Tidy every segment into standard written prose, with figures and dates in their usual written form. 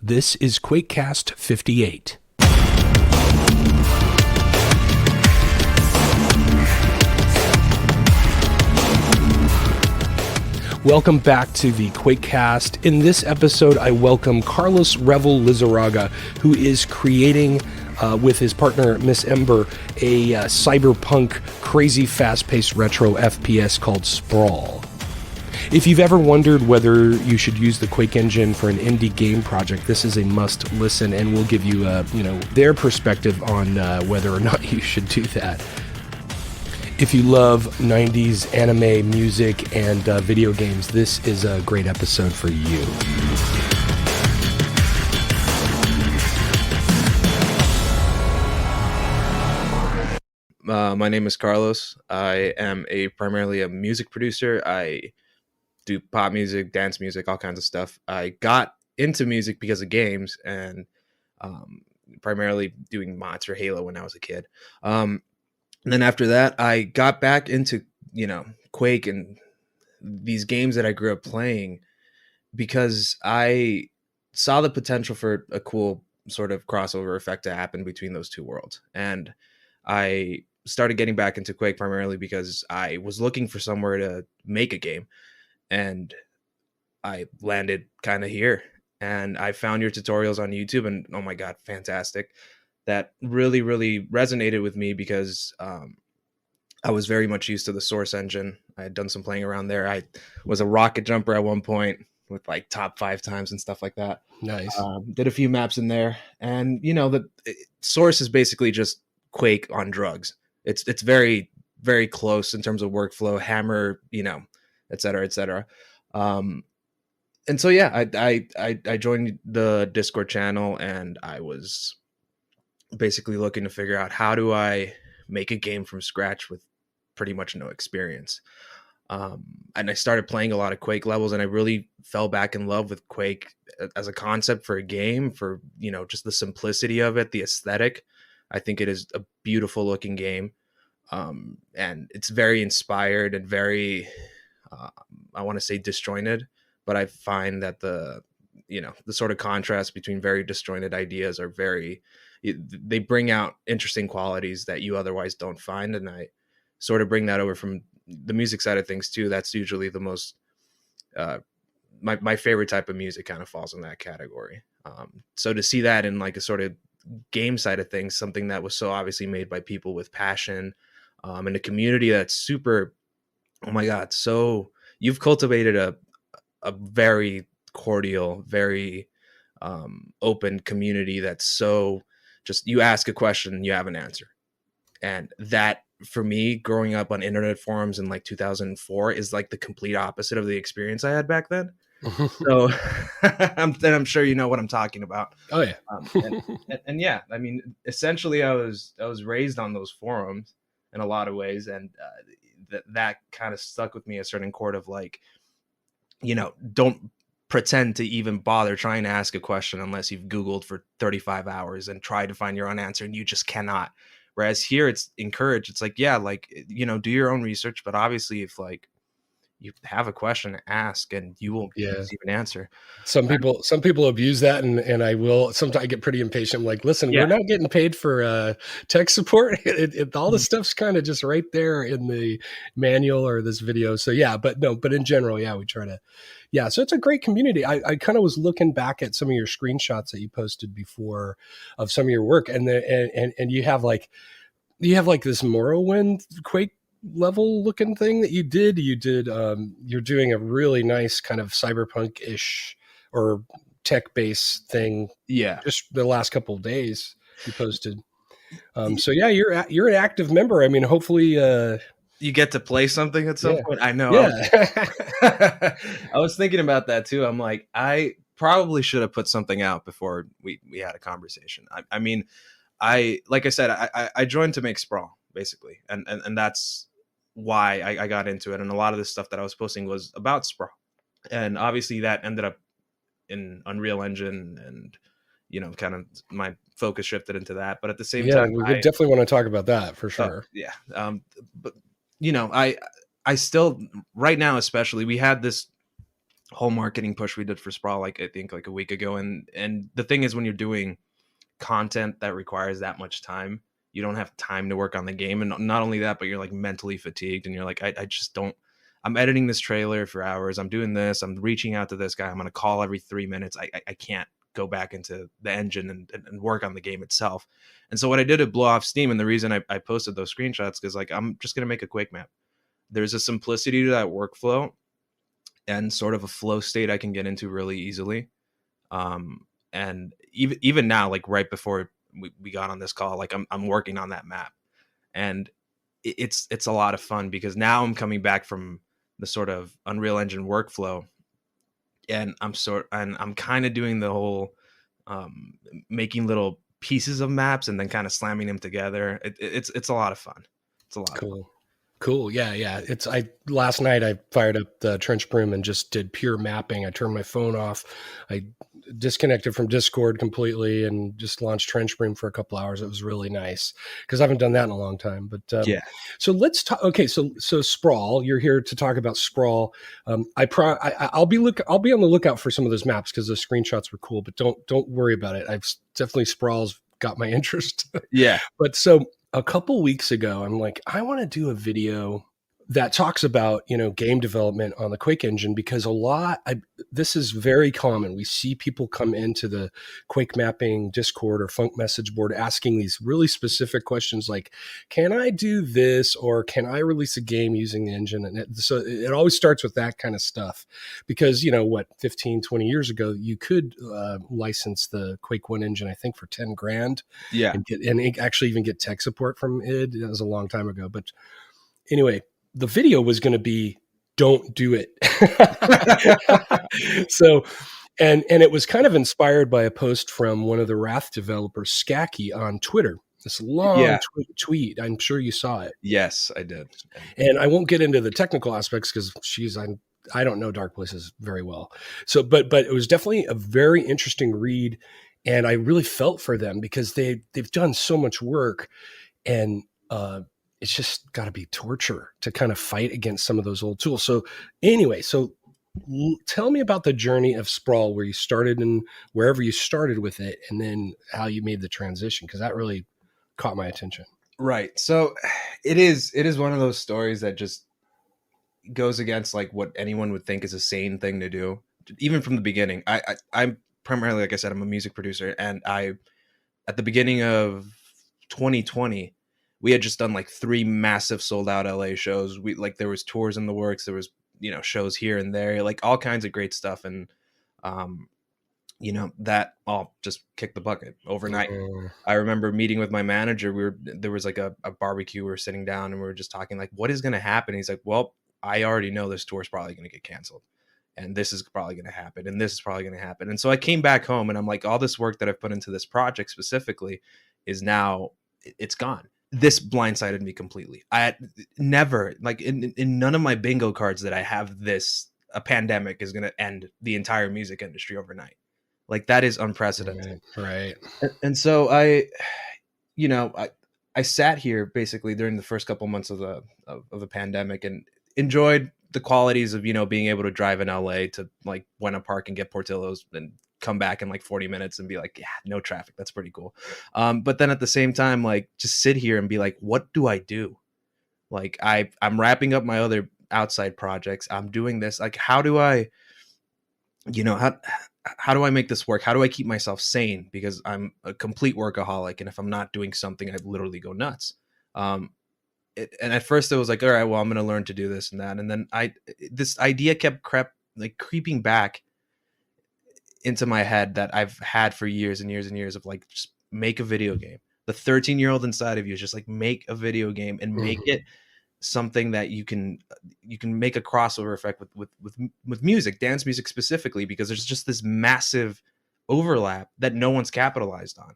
This is Quakecast 58. Welcome back to the Quakecast. In this episode, I welcome Carlos REVEL Lizarraga, who is creating, with his partner Miss Ember, a cyberpunk, crazy, fast-paced retro FPS called Sprawl. If you've ever wondered whether you should use the Quake engine for an indie game project, this is a must listen, and we'll give you, their perspective on whether or not you should do that. If you love 90s anime, music, and video games, this is a great episode for you. My name is Carlos. I am primarily a music producer. I do pop music, dance music, all kinds of stuff. I got into music because of games and primarily doing mods for Halo when I was a kid. And then after that, I got back into, Quake and these games that I grew up playing because I saw the potential for a cool sort of crossover effect to happen between those two worlds. And I started getting back into Quake primarily because I was looking for somewhere to make a game. And I landed kind of here. And I found your tutorials on YouTube and, oh my God, fantastic. That really, really resonated with me because I was very much used to the Source engine. I had done some playing around there. I was a rocket jumper at one point with like top 5 times and stuff like that. Nice. Did a few maps in there. And, Source is basically just Quake on drugs. It's very, very close in terms of workflow, hammer, et cetera, et cetera. And so, yeah, I joined the Discord channel and I was basically looking to figure out how do I make a game from scratch with pretty much no experience. And I started playing a lot of Quake levels and I really fell back in love with Quake as a concept for a game, for, just the simplicity of it, the aesthetic. I think it is a beautiful looking game. And it's very inspired and very, I want to say disjointed, but I find that the sort of contrast between very disjointed ideas are they bring out interesting qualities that you otherwise don't find. And I sort of bring that over from the music side of things too. That's usually the most, my favorite type of music kind of falls in that category. So to see that in like a sort of game side of things, something that was so obviously made by people with passion, and a community that's super, oh my God. So you've cultivated a very cordial, very, open community that's so just, you ask a question, you have an answer. And that, for me, growing up on internet forums in like 2004 is like the complete opposite of the experience I had back then. So I'm sure you know what I'm talking about. Oh yeah. And yeah, I mean, essentially I was raised on those forums in a lot of ways. And that kind of stuck with me, a certain chord of like, don't pretend to even bother trying to ask a question unless you've Googled for 35 hours and tried to find your own answer, and you just cannot. Whereas here it's encouraged. It's like, yeah, like, do your own research, but obviously if like you have a question, ask and you will receive an answer. Some people abuse that, and I will sometimes. I get pretty impatient. I'm like, listen, we're not getting paid for tech support. All the stuff's kind of just right there in the manual or this video. So yeah, but in general, yeah, we try to. Yeah, so it's a great community. I kind of was looking back at some of your screenshots that you posted before of some of your work, and you have like this Morrowind Quake level looking thing that you did. You're doing a really nice kind of cyberpunk-ish or tech-based thing. Yeah, just the last couple of days you posted. So yeah, you're an active member. I mean, hopefully. You get to play something at some point. I know. Yeah. I was thinking about that too. I'm like, I probably should have put something out before we had a conversation. I mean, like I said, I joined to make Sprawl basically. And that's why I got into it. And a lot of the stuff that I was posting was about Sprawl. And obviously that ended up in Unreal Engine and, kind of my focus shifted into that. But at the same time, we would definitely want to talk about that for sure. But I still, right now, especially, we had this whole marketing push we did for Sprawl, like I think like a week ago. And the thing is, when you're doing content that requires that much time, you don't have time to work on the game. And not only that, but you're like mentally fatigued, and you're like, I just don't. I'm editing this trailer for hours. I'm doing this. I'm reaching out to this guy. I'm going to call every 3 minutes. I can't go back into the engine and work on the game itself. And so what I did to blow off steam, and the reason I posted those screenshots, because like I'm just going to make a Quake map. There's a simplicity to that workflow and sort of a flow state I can get into really easily. And even now, like right before we got on this call, like I'm working on that map, and it's a lot of fun because now I'm coming back from the sort of Unreal Engine workflow, and I'm kind of doing the whole making little pieces of maps and then kind of slamming them together. It's a lot of fun. It's a lot of fun. Cool. Yeah. Last night I fired up the Trench Broom and just did pure mapping. I turned my phone off. I disconnected from Discord completely and just launched Trench Broom for a couple hours. It was really nice because I haven't done that in a long time. But Yeah. So let's talk. Okay. So Sprawl, you're here to talk about Sprawl. I'll be on the lookout for some of those maps because the screenshots were cool. But don't worry about it. I've definitely Sprawl's got my interest. Yeah. But so a couple weeks ago, I'm like, I want to do a video that talks about, game development on the Quake engine, because this is very common. We see people come into the Quake mapping Discord or Funk message board asking these really specific questions like, can I do this? Or can I release a game using the engine? And so it always starts with that kind of stuff because, 15, 20 years ago, you could license the Quake 1 engine, I think for 10 grand. Yeah. And actually even get tech support from id. That was a long time ago. But anyway, the video was going to be, don't do it. So, and it was kind of inspired by a post from one of the Wrath developers, Skacky, on Twitter. This long tweet. I'm sure you saw it. Yes, I did. And I won't get into the technical aspects because I don't know Dark Places very well. So, but it was definitely a very interesting read, and I really felt for them because they've done so much work, and it's just got to be torture to kind of fight against some of those old tools. So anyway, tell me about the journey of Sprawl, where you started and wherever you started with it, and then how you made the transition, because that really caught my attention. Right. So it is one of those stories that just goes against like what anyone would think is a sane thing to do, even from the beginning. I'm primarily, like I said, I'm a music producer, and at the beginning of 2020, we had just done like 3 massive sold out LA shows. There was tours in the works. There was, shows here and there, like all kinds of great stuff. And, that all just kicked the bucket overnight. I remember meeting with my manager. There was like a barbecue. We were sitting down and we were just talking like, what is going to happen? He's like, well, I already know this tour is probably going to get canceled, and this is probably going to happen, and this is probably going to happen. And so I came back home and I'm like, all this work that I've put into this project specifically is now, it's gone. This blindsided me completely. I had never, like in none of my bingo cards that I have a pandemic is going to end the entire music industry overnight. Like that is unprecedented. Right. And so I sat here basically during the first couple months of the pandemic and enjoyed the qualities of, being able to drive in LA to like Buena Park and get Portillo's and come back in like 40 minutes and be like, yeah, no traffic. That's pretty cool. But then at the same time, like just sit here and be like, what do I do? Like I'm wrapping up my other outside projects. I'm doing this. Like, how do I, how do I make this work? How do I keep myself sane? Because I'm a complete workaholic. And if I'm not doing something, I literally go nuts. And at first it was like, all right, well, I'm going to learn to do this and that. And then this idea kept creeping back into my head that I've had for years and years and years of like, just make a video game. The 13-year-old inside of you is just like, make a video game and make it something that you can make a crossover effect with music, dance music specifically, because there's just this massive overlap that no one's capitalized on.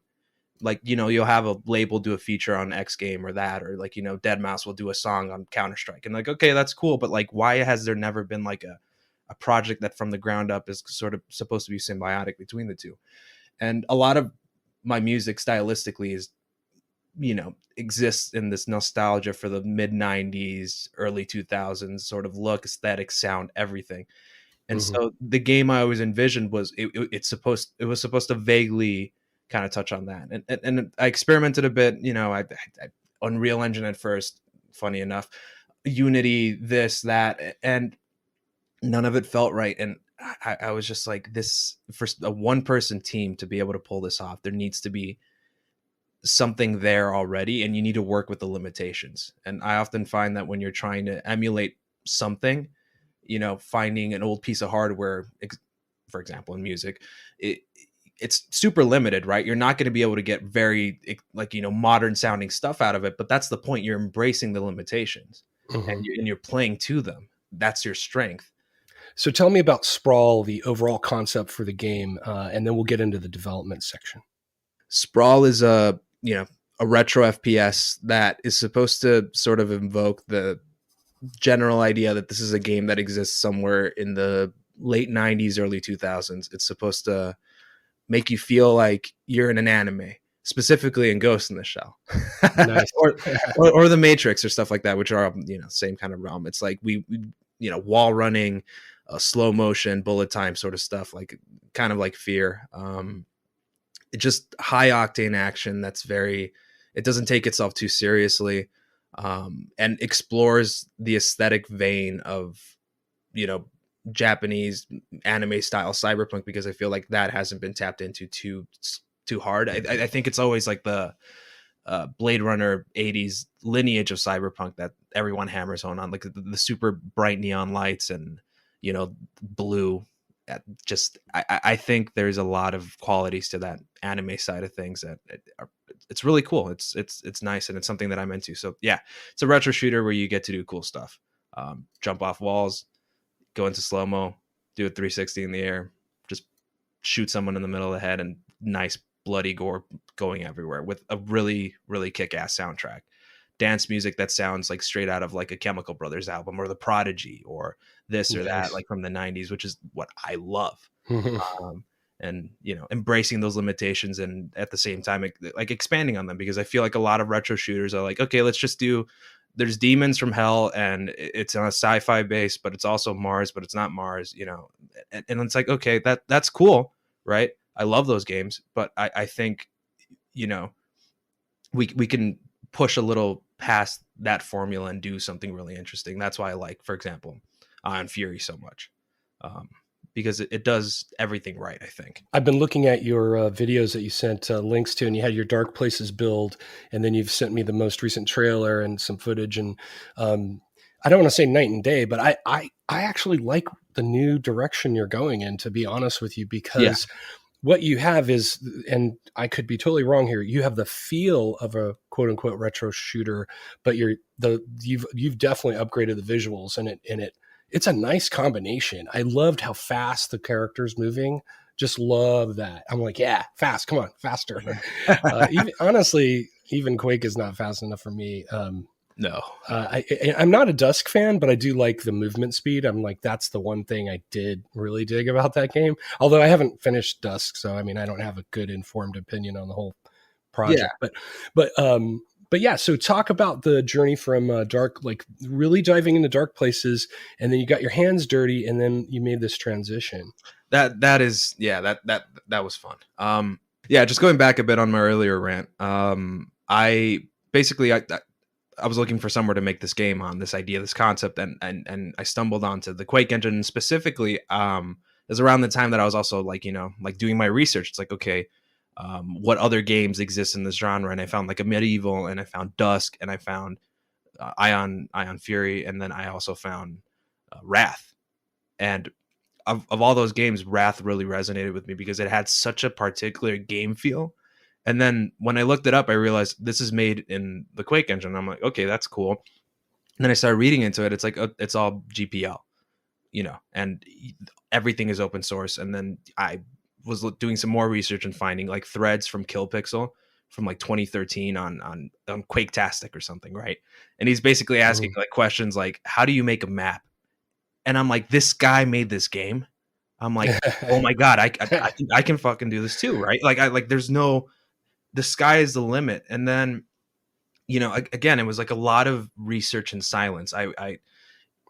Like, you'll have a label do a feature on X game or that, or like, Deadmau5 will do a song on Counter-Strike, and like, okay, that's cool, but like, why has there never been like a project that from the ground up is sort of supposed to be symbiotic between the two? And a lot of my music stylistically is, exists in this nostalgia for the mid 90s, early 2000s sort of look, aesthetic, sound, everything. And Mhm. so the game I always envisioned was it was supposed to vaguely kind of touch on that. And I experimented a bit, I Unreal Engine at first, funny enough, Unity, this, that, and none of it felt right. And I was just like, this, for a one person team to be able to pull this off, there needs to be something there already, and you need to work with the limitations. And I often find that when you're trying to emulate something, finding an old piece of hardware, for example, in music, it it's super limited, right? You're not going to be able to get very like, modern sounding stuff out of it, but that's the point. You're embracing the limitations, and Mhm. you're playing to them. That's your strength. So tell me about Sprawl, the overall concept for the game, and then we'll get into the development section. Sprawl is a retro FPS that is supposed to sort of invoke the general idea that this is a game that exists somewhere in the late 90s, early 2000s. It's supposed to make you feel like you're in an anime, specifically in Ghost in the Shell, Nice. or the Matrix or stuff like that, which are same kind of realm. It's like we wall running, slow motion, bullet time sort of stuff, like kind of like Fear. It just high octane action that's very. It doesn't take itself too seriously, and explores the aesthetic vein of Japanese anime style cyberpunk, because I feel like that hasn't been tapped into too hard. I think it's always like the Blade Runner 80s lineage of cyberpunk that everyone hammers on like the super bright neon lights and blue. I think there's a lot of qualities to that anime side of things that it's really cool. It's nice, and it's something that I'm into. So yeah, it's a retro shooter where you get to do cool stuff, jump off walls, go into slow mo, do a 360 in the air, just shoot someone in the middle of the head, and nice bloody gore going everywhere with a really, really kick ass soundtrack. Dance music that sounds like straight out of like a Chemical Brothers album, or The Prodigy, or this or that, Nice. like from the 90s, which is what I love. Mhm. And embracing those limitations, and at the same time like expanding on them, because I feel like a lot of retro shooters are like, okay, let's just do, there's demons from hell and it's on a sci-fi base, but it's also Mars, but it's not Mars, and it's like, okay, that's cool, right? I love those games, but I think you know we can push a little past that formula and do something really interesting. That's why I like, for example, Ion Fury so much, um, because it does everything right, I think. I've been looking at your videos that you sent links to, and you had your Dark Places build, and then you've sent me the most recent trailer and some footage. And I don't want to say night and day, but I actually like the new direction you're going in, to be honest with you, Yeah. because what you have is, and I could be totally wrong here, you have the feel of a quote unquote retro shooter, but you've definitely upgraded the visuals, and it's a nice combination. I loved how fast the character's moving. Just love that. I'm like, yeah, fast. Come on, faster. Honestly, even Quake is not fast enough for me. No. I'm not a Dusk fan, but I do like the movement speed. I'm like, that's the one thing I did really dig about that game. Although I haven't finished Dusk, so I mean, I don't have a good informed opinion on the whole Yeah. project. But yeah. So talk about the journey from dark, like really diving into dark places, and then you got your hands dirty, and then you made this transition. That is, yeah, that was fun. Yeah, just going back a bit on my earlier rant. I basically I was looking for somewhere to make this game on, this idea, this concept, and I stumbled onto the Quake engine. Specifically, it was around the time that I was also like, like doing my research. It's like, okay, what other games exist in this genre? And I found like a Medieval, and I found Dusk, and I found Ion Fury, and then I also found Wrath. And of all those games, Wrath really resonated with me because it had such a particular game feel. And then when I looked it up, I realized this is made in the Quake engine. I'm like, okay, that's cool. And then I started reading into it. It's like, it's all GPL, and everything is open source. And then I was doing some more research and finding like threads from Kill Pixel from like 2013 on Quaketastic or something, right? And he's basically asking like questions like, how do you make a map? And I'm like, this guy made this game. I'm like, oh my god, I can fucking do this too, right? Like there's no, the sky is the limit. And then again, it was like a lot of research and silence. I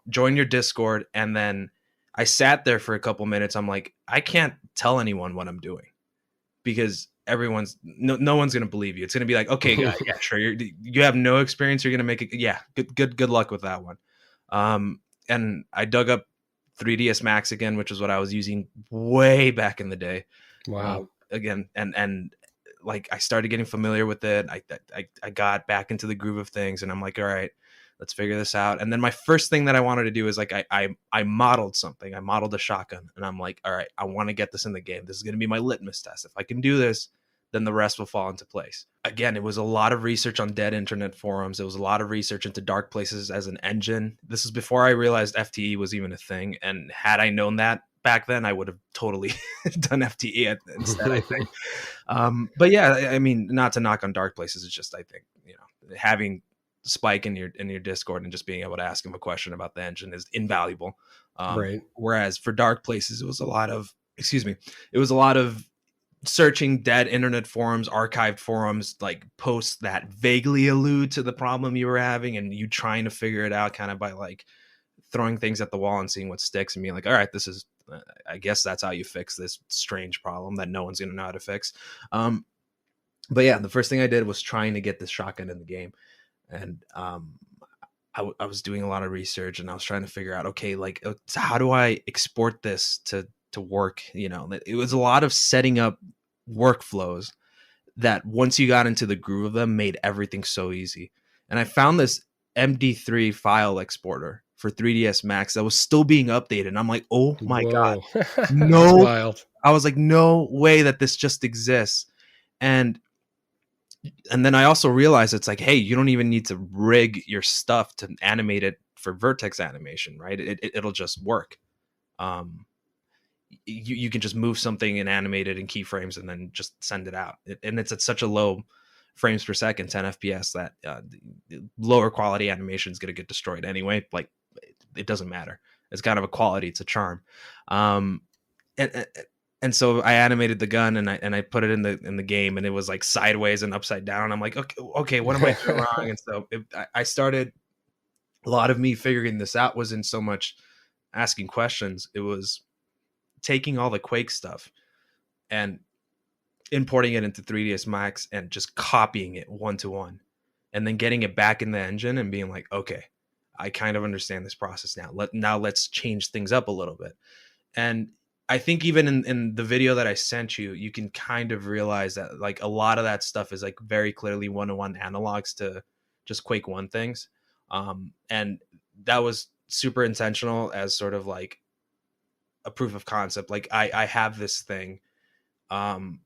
joined your Discord, and then I sat there for a couple minutes. I'm like, I can't tell anyone what I'm doing because no one's gonna believe you. It's gonna be like, okay, yeah, sure, you have no experience. You're gonna make it. Yeah, good luck with that one. And I dug up 3ds Max again, which is what I was using way back in the day. Wow. Again, and like I started getting familiar with it. I got back into the groove of things, and I'm like, all right, let's figure this out. And then my first thing that I wanted to do is like I modeled something. I modeled a shotgun, and I'm like, all right, I want to get this in the game. This is going to be my litmus test. If I can do this, then the rest will fall into place. Again, it was a lot of research on dead internet forums. It was a lot of research into Dark Places as an engine. This is before I realized FTE was even a thing. And had I known that back then, I would have totally done FTE instead, I think. But yeah, I mean, not to knock on Dark Places. It's just, I think, having Spike in your Discord and just being able to ask him a question about the engine is invaluable. Right. Whereas for Dark Places, it was a lot of searching dead internet forums, archived forums, like posts that vaguely allude to the problem you were having, and you trying to figure it out kind of by like throwing things at the wall and seeing what sticks and being like, all right, this is, I guess that's how you fix this strange problem that no one's going to know how to fix. But yeah, the first thing I did was trying to get this shotgun in the game. And I was doing a lot of research, and I was trying to figure out, okay, like, how do I export this to work? It was a lot of setting up workflows that once you got into the groove of them made everything so easy. And I found this MD3 file exporter for 3ds Max that was still being updated. And I'm like, oh my God, no, that's wild. I was like, no way that this just exists. And then I also realized it's like, hey, you don't even need to rig your stuff to animate it for vertex animation, right? It'll just work. You can just move something and animate it in keyframes and then just send it out. And it's at such a low frames per second, 10 FPS, that the lower quality animation is going to get destroyed anyway. Like, it doesn't matter. It's kind of a quality. It's a charm. And so I animated the gun and I put it in the game, and it was like sideways and upside down. I'm like, okay, what am I doing wrong? And so I started, a lot of me figuring this out wasn't so much asking questions. It was taking all the Quake stuff and importing it into 3ds Max and just copying it 1-to-1, and then getting it back in the engine and being like, okay, I kind of understand this process now. Let's change things up a little bit. And I think even in the video that I sent you, you can kind of realize that like a lot of that stuff is like very clearly 1-to-1 analogs to just Quake 1 things. And that was super intentional as sort of like a proof of concept. Like I have this thing. And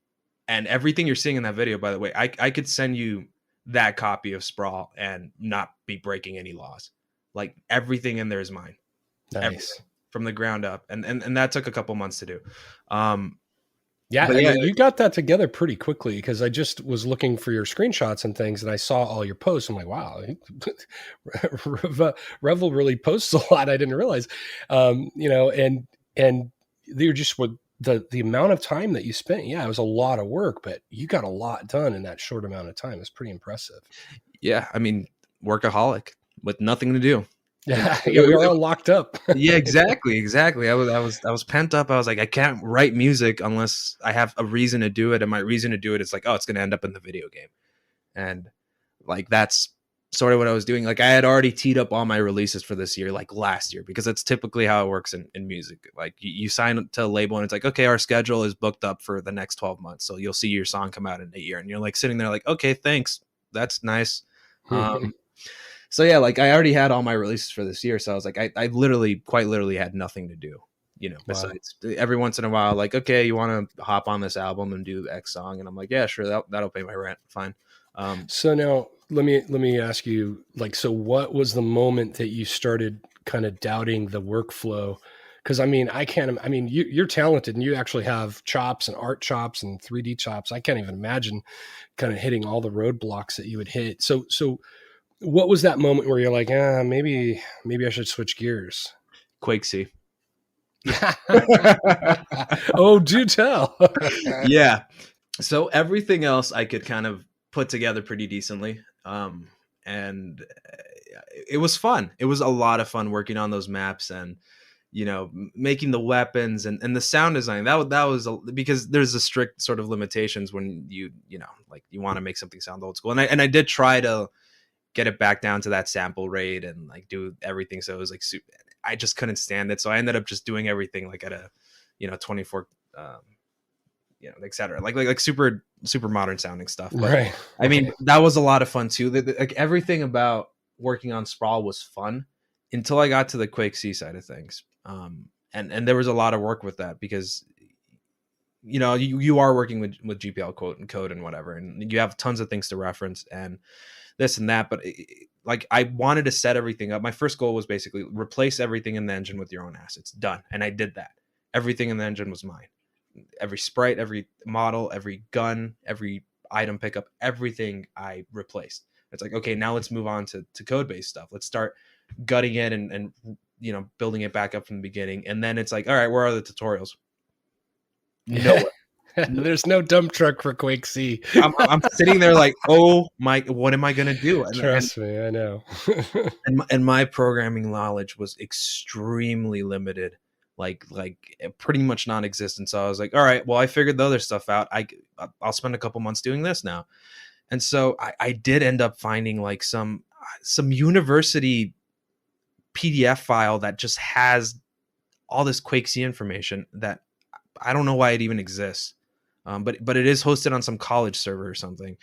everything you're seeing in that video, by the way, I could send you that copy of Sprawl and not be breaking any laws. Like, everything in there is mine. Nice. Everything, from the ground up. And that took a couple months to do. Yeah, you got that together pretty quickly, because I just was looking for your screenshots and things, and I saw all your posts. I'm like, wow, Revel really posts a lot. I didn't realize, and they're just with the amount of time that you spent. Yeah, it was a lot of work, but you got a lot done in that short amount of time. It's pretty impressive. Yeah, I mean, workaholic with nothing to do. Yeah, you're all locked up. Yeah, exactly. I was pent up. I was like, I can't write music unless I have a reason to do it, and my reason to do it is like, oh, it's going to end up in the video game. And like, that's sort of what I was doing. Like, I had already teed up all my releases for this year, like last year, because that's typically how it works in music. Like, you sign to a label and it's like, okay, our schedule is booked up for the next 12 months, so you'll see your song come out in a year, and you're like sitting there like, okay, thanks, that's nice. So yeah, like, I already had all my releases for this year. So I was like, I quite literally had nothing to do, besides every once in a while, like, okay, you want to hop on this album and do X song? And I'm like, yeah, sure. That'll pay my rent. Fine. So now let me ask you, like, so what was the moment that you started kind of doubting the workflow? Because you're talented, and you actually have chops and art chops and 3D chops. I can't even imagine kind of hitting all the roadblocks that you would hit. So what was that moment where you're like, maybe I should switch gears? Quake C. Oh, do tell. Yeah. So everything else I could kind of put together pretty decently. And it was fun. It was a lot of fun working on those maps. And, making the weapons and the sound design. That was because there's a strict sort of limitations when like you want to make something sound old school. And I did try to get it back down to that sample rate and like do everything. So it was like I just couldn't stand it. So I ended up just doing everything like at a 24 etc. Like super modern sounding stuff. But Right. I mean, that was a lot of fun too. Like everything about working on Sprawl was fun until I got to the Quake C side of things. And there was a lot of work with that because you are working with GPL code and whatever, and you have tons of things to reference and this and that. But like I wanted to set everything up. My first goal was basically replace everything in the engine with your own assets. Done. And I did that. Everything in the engine was mine. Every sprite, every model, every gun, every item pickup, everything I replaced. It's like, okay, now let's move on to code-based stuff. Let's start gutting it and building it back up from the beginning. And then it's like, all right, where are the tutorials? Nowhere. There's no dump truck for Quake C. I'm sitting there like, oh my, what am I gonna do? Trust me, I know. and my programming knowledge was extremely limited, like pretty much non-existent. So I was like, all right, well, I figured the other stuff out. I'll spend a couple months doing this now. And so I did end up finding like some university PDF file that just has all this Quake C information that I don't know why it even exists. But it is hosted on some college server or something.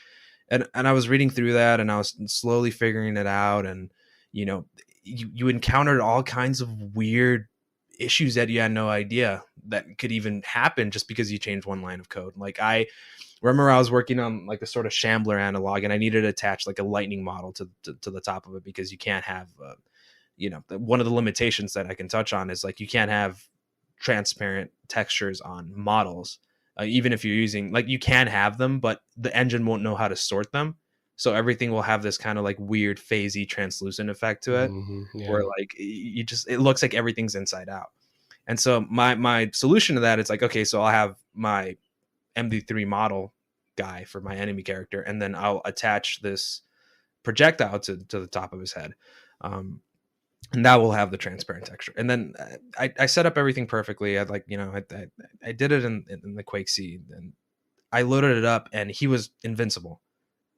And I was reading through that and I was slowly figuring it out. And, you encountered all kinds of weird issues that you had no idea that could even happen just because you changed one line of code. Like I remember I was working on like a sort of Shambler analog and I needed to attach like a lightning model to the top of it because you can't have, one of the limitations that I can touch on is like you can't have transparent textures on models. Even if you're using, like, you can have them, but the engine won't know how to sort them. So everything will have this kind of like weird phasey translucent effect to it, where like it looks like everything's inside out. And so my solution to that is like, okay, so I'll have my MD3 model guy for my enemy character, and then I'll attach this projectile to the top of his head. And that will have the transparent texture. And then I set up everything perfectly. I did it in the Quake C, and I loaded it up, and he was invincible.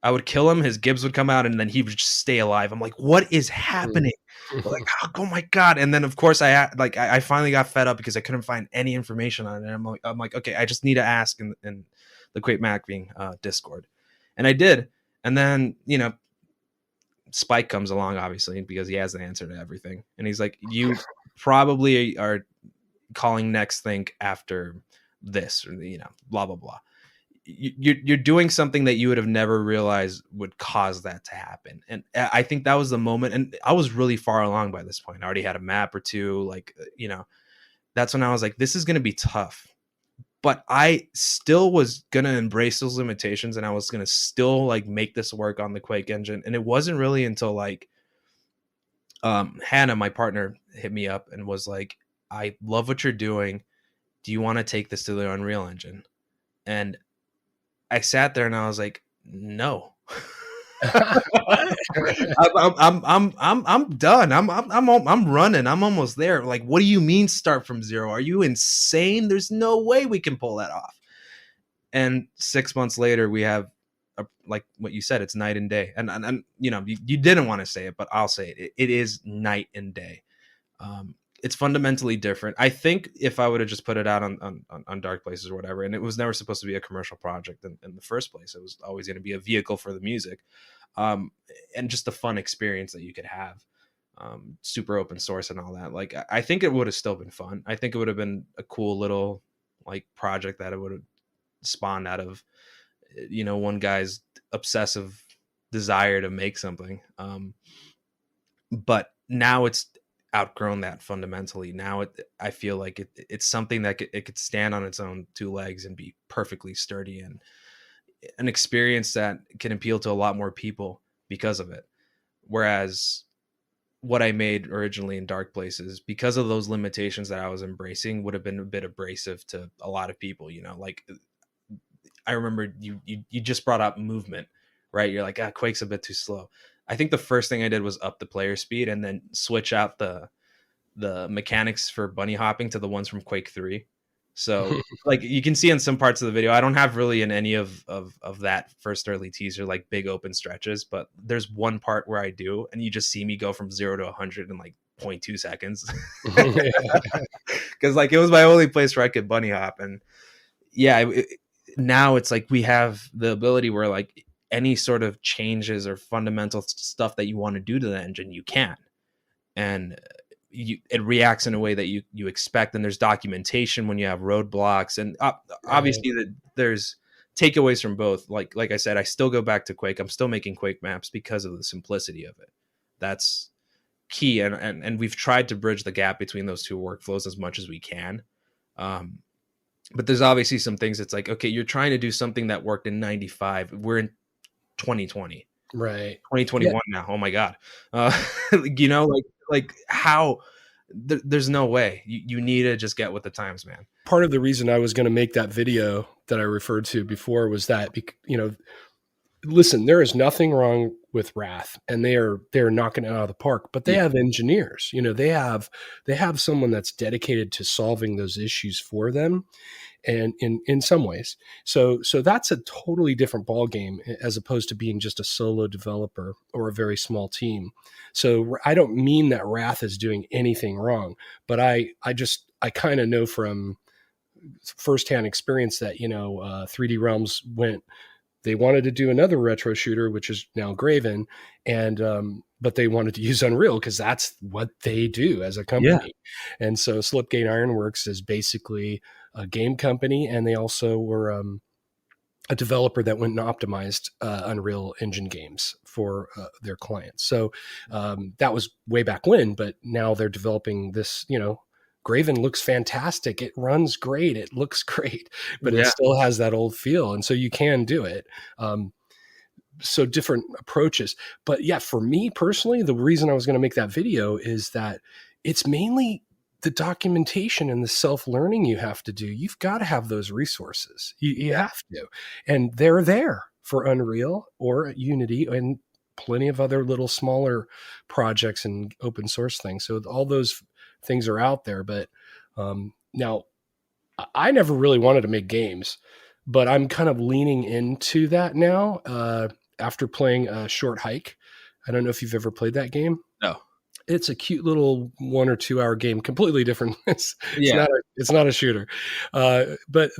I would kill him, his gibs would come out, and then he would just stay alive. I'm like, what is happening? Like, oh my god! And then of course I finally got fed up because I couldn't find any information on it. And I'm like, okay, I just need to ask in the Quake Mac being Discord, and I did. And then Spike comes along, obviously, because he has the answer to everything. And he's like, you probably are calling next think after this, or, blah, blah, blah. You're doing something that you would have never realized would cause that to happen. And I think that was the moment. And I was really far along by this point. I already had a map or two. Like, that's when I was like, this is going to be tough. But I still was going to embrace those limitations, and I was going to still like make this work on the Quake engine. And it wasn't really until like Hannah, my partner, hit me up and was like, I love what you're doing. Do you want to take this to the Unreal Engine? And I sat there and I was like, no. I'm done. I'm running. I'm almost there. Like, what do you mean start from zero? Are you insane? There's no way we can pull that off. And 6 months later, we have like what you said, it's night and day. And you didn't want to say it, but I'll say it. It is night and day. It's fundamentally different. I think if I would have just put it out on Dark Places or whatever, and it was never supposed to be a commercial project in the first place, it was always going to be a vehicle for the music, and just a fun experience that you could have, super open source and all that. Like, I think it would have still been fun. I think it would have been a cool little like project that it would have spawned out of, one guy's obsessive desire to make something. But now it's outgrown that fundamentally. Now I feel like it's something that it could stand on its own two legs and be perfectly sturdy, and an experience that can appeal to a lot more people because of it. Whereas what I made originally in Dark Places, because of those limitations that I was embracing, would have been a bit abrasive to a lot of people. Like, I remember you just brought up movement, right? You're like, Quake's a bit too slow. I think the first thing I did was up the player speed and then switch out the the mechanics for bunny hopping to the ones from Quake 3. So like you can see in some parts of the video, I don't have really in any of that first early teaser like big open stretches, but there's one part where I do, and you just see me go from 0 to 100 in like 0.2 seconds. Because like it was my only place where I could bunny hop. And yeah, now it's like we have the ability where like any sort of changes or fundamental stuff that you want to do to the engine, you can. And it reacts in a way that you expect, and there's documentation when you have roadblocks, and obviously there's takeaways from both. Like I said, I still go back to Quake. I'm still making Quake maps because of the simplicity of it. That's key, and we've tried to bridge the gap between those two workflows as much as we can. But there's obviously some things that's like, okay, you're trying to do something that worked in 95. We're in 2020, Right. 2021 now. Oh my God. You know, like how there's no way. You need to just get with the times, man. Part of the reason I was going to make that video that I referred to before was that, you know, listen, there is nothing wrong with Wrath, and they're knocking it out of the park, but they have engineers, you know, they have someone that's dedicated to solving those issues for them. And in some ways, so that's a totally different ball game as opposed to being just a solo developer or a very small team. So I don't mean that Wrath is doing anything wrong, but I kind of know from firsthand experience that, you know, 3D Realms they wanted to do another retro shooter, which is now Graven, and but they wanted to use Unreal because that's what they do as a company. Yeah. And so Slipgate Ironworks is basically a game company, and they also were a developer that went and optimized Unreal Engine games for their clients. So that was way back when, but now they're developing this, you know, Graven looks fantastic. It runs great. It looks great, but it still has that old feel. And so you can do it. So different approaches. But yeah, for me personally, the reason I was going to make that video is that it's mainly the documentation and the self-learning you have to do. You've got to have those resources. You have to. And they're there for Unreal or Unity and plenty of other little smaller projects and open source things. So all those things are out there. But now I never really wanted to make games, but I'm kind of leaning into that now after playing a Short Hike. I don't know if you've ever played that game. No. It's a cute little 1 or 2 hour game, completely different. It's not a shooter. But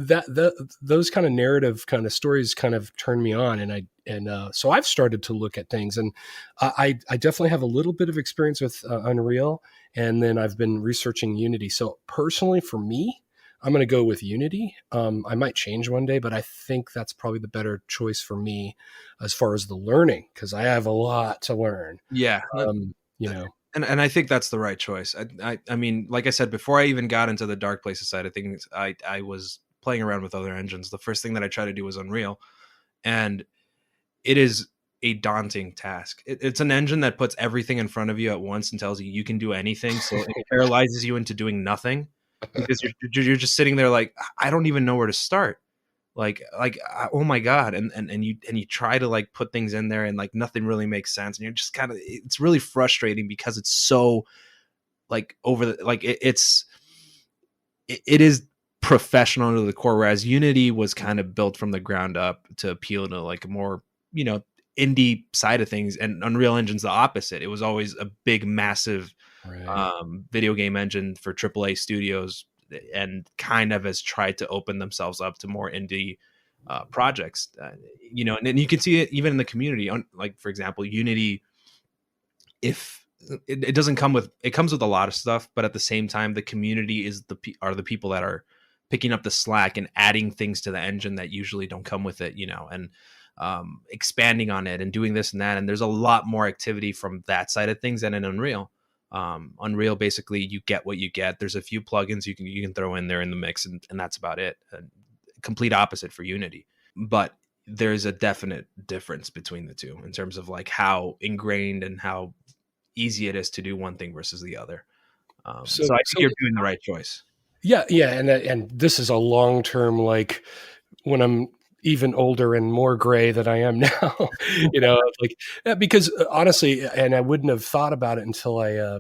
those kind of narrative kind of stories kind of turn me on. And so I've started to look at things, and I definitely have a little bit of experience with Unreal, and then I've been researching Unity. So personally for me, I'm going to go with Unity. I might change one day, but I think that's probably the better choice for me as far as the learning, because I have a lot to learn. Yeah. You know. And I think that's the right choice. I mean, like I said, before I even got into the Dark Places side of things, I was playing around with other engines. The first thing that I tried to do was Unreal, and it is a daunting task. It's an engine that puts everything in front of you at once and tells you can do anything. So it paralyzes you into doing nothing, because you're just sitting there like, I don't even know where to start. Like oh my God, and you try to like put things in there and like nothing really makes sense, and you're just kind of, it's really frustrating because it's so like over the, like it is professional to the core, whereas Unity was kind of built from the ground up to appeal to like a more, you know, indie side of things, and Unreal Engine's the opposite. It was always a big massive video game engine for AAA studios, and kind of has tried to open themselves up to more indie projects, you know, and you can see it even in the community. Like, for example, Unity, if it doesn't come with, it comes with a lot of stuff, but at the same time, the community are the people that are picking up the slack and adding things to the engine that usually don't come with it, you know, and expanding on it and doing this and that. And there's a lot more activity from that side of things than in Unreal. Unreal, basically you get what you get. There's a few plugins you can throw in there in the mix, and that's about it. Complete opposite for Unity. But there's a definite difference between the two in terms of like how ingrained and how easy it is to do one thing versus the other. So I think you're doing the right choice. Yeah, and this is a long-term, like when I'm even older and more gray than I am now, you know, like, because honestly, and I wouldn't have thought about it until I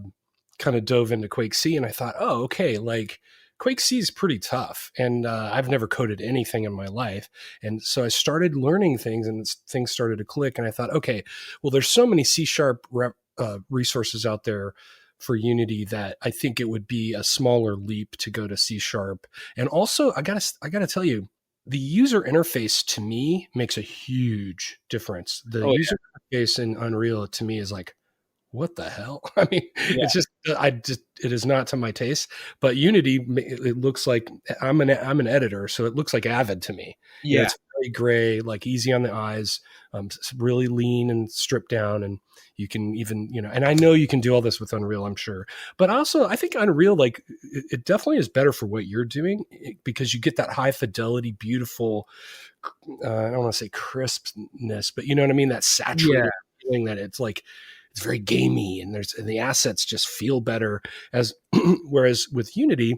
kind of dove into Quake C, and I thought, oh, okay, like Quake C is pretty tough, and I've never coded anything in my life, and so I started learning things, and things started to click, and I thought, okay, well, there's so many C# resources out there for Unity that I think it would be a smaller leap to go to C#. And also, I gotta tell you, the user interface to me makes a huge difference. The user interface in Unreal to me is like, what the hell? I mean, it's just, it is not to my taste, but Unity, it looks like I'm an editor. So it looks like Avid to me. You know, it's very gray, like easy on the eyes, it's really lean and stripped down. And you can even, you know, and I know you can do all this with Unreal, I'm sure, but also I think Unreal, like it definitely is better for what you're doing because you get that high fidelity, beautiful, I don't want to say crispness, but you know what I mean? That saturated feeling that it's like, it's very gamey, and the assets just feel better. As whereas with Unity,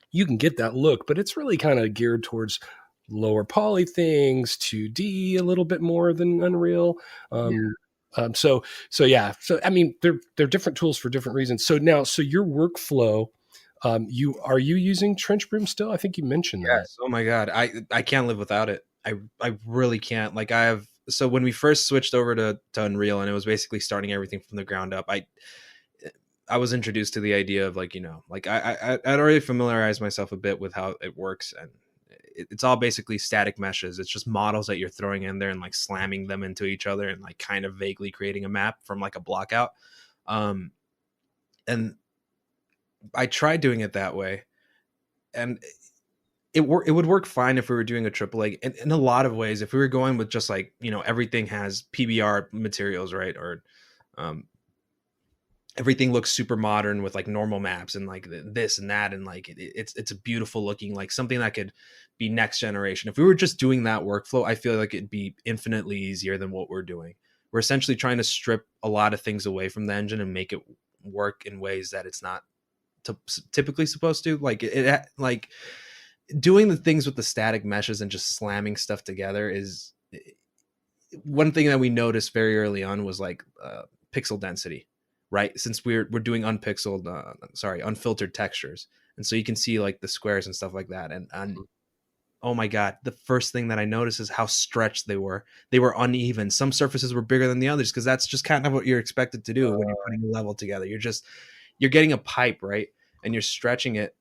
you can get that look, but it's really kind of geared towards lower poly things, 2D a little bit more than Unreal. So I mean, they're different tools for different reasons. So now, your workflow, are you using Trench Broom still? I think you mentioned that. Oh my God. I can't live without it. I really can't. Like so when we first switched over to Unreal, and it was basically starting everything from the ground up, I was introduced to the idea of like, you know, like I'd already familiarized myself a bit with how it works, and it's all basically static meshes. It's just models that you're throwing in there and like slamming them into each other and like kind of vaguely creating a map from like a block out. And I tried doing it that way, and it would work fine if we were doing a AAA in a lot of ways. If we were going with just like, you know, everything has PBR materials, right? Or everything looks super modern with like normal maps and like this and that. And like, it's a beautiful looking, like something that could be next generation. If we were just doing that workflow, I feel like it'd be infinitely easier than what we're doing. We're essentially trying to strip a lot of things away from the engine and make it work in ways that it's not typically supposed to. Like like doing the things with the static meshes and just slamming stuff together is one thing that we noticed very early on was like pixel density, right? Since we're doing unfiltered textures. And so you can see like the squares and stuff like that. And oh my God, the first thing that I noticed is how stretched they were. They were uneven. Some surfaces were bigger than the others because that's just kind of what you're expected to do when you're putting a level together. You're getting a pipe, right? And you're stretching it,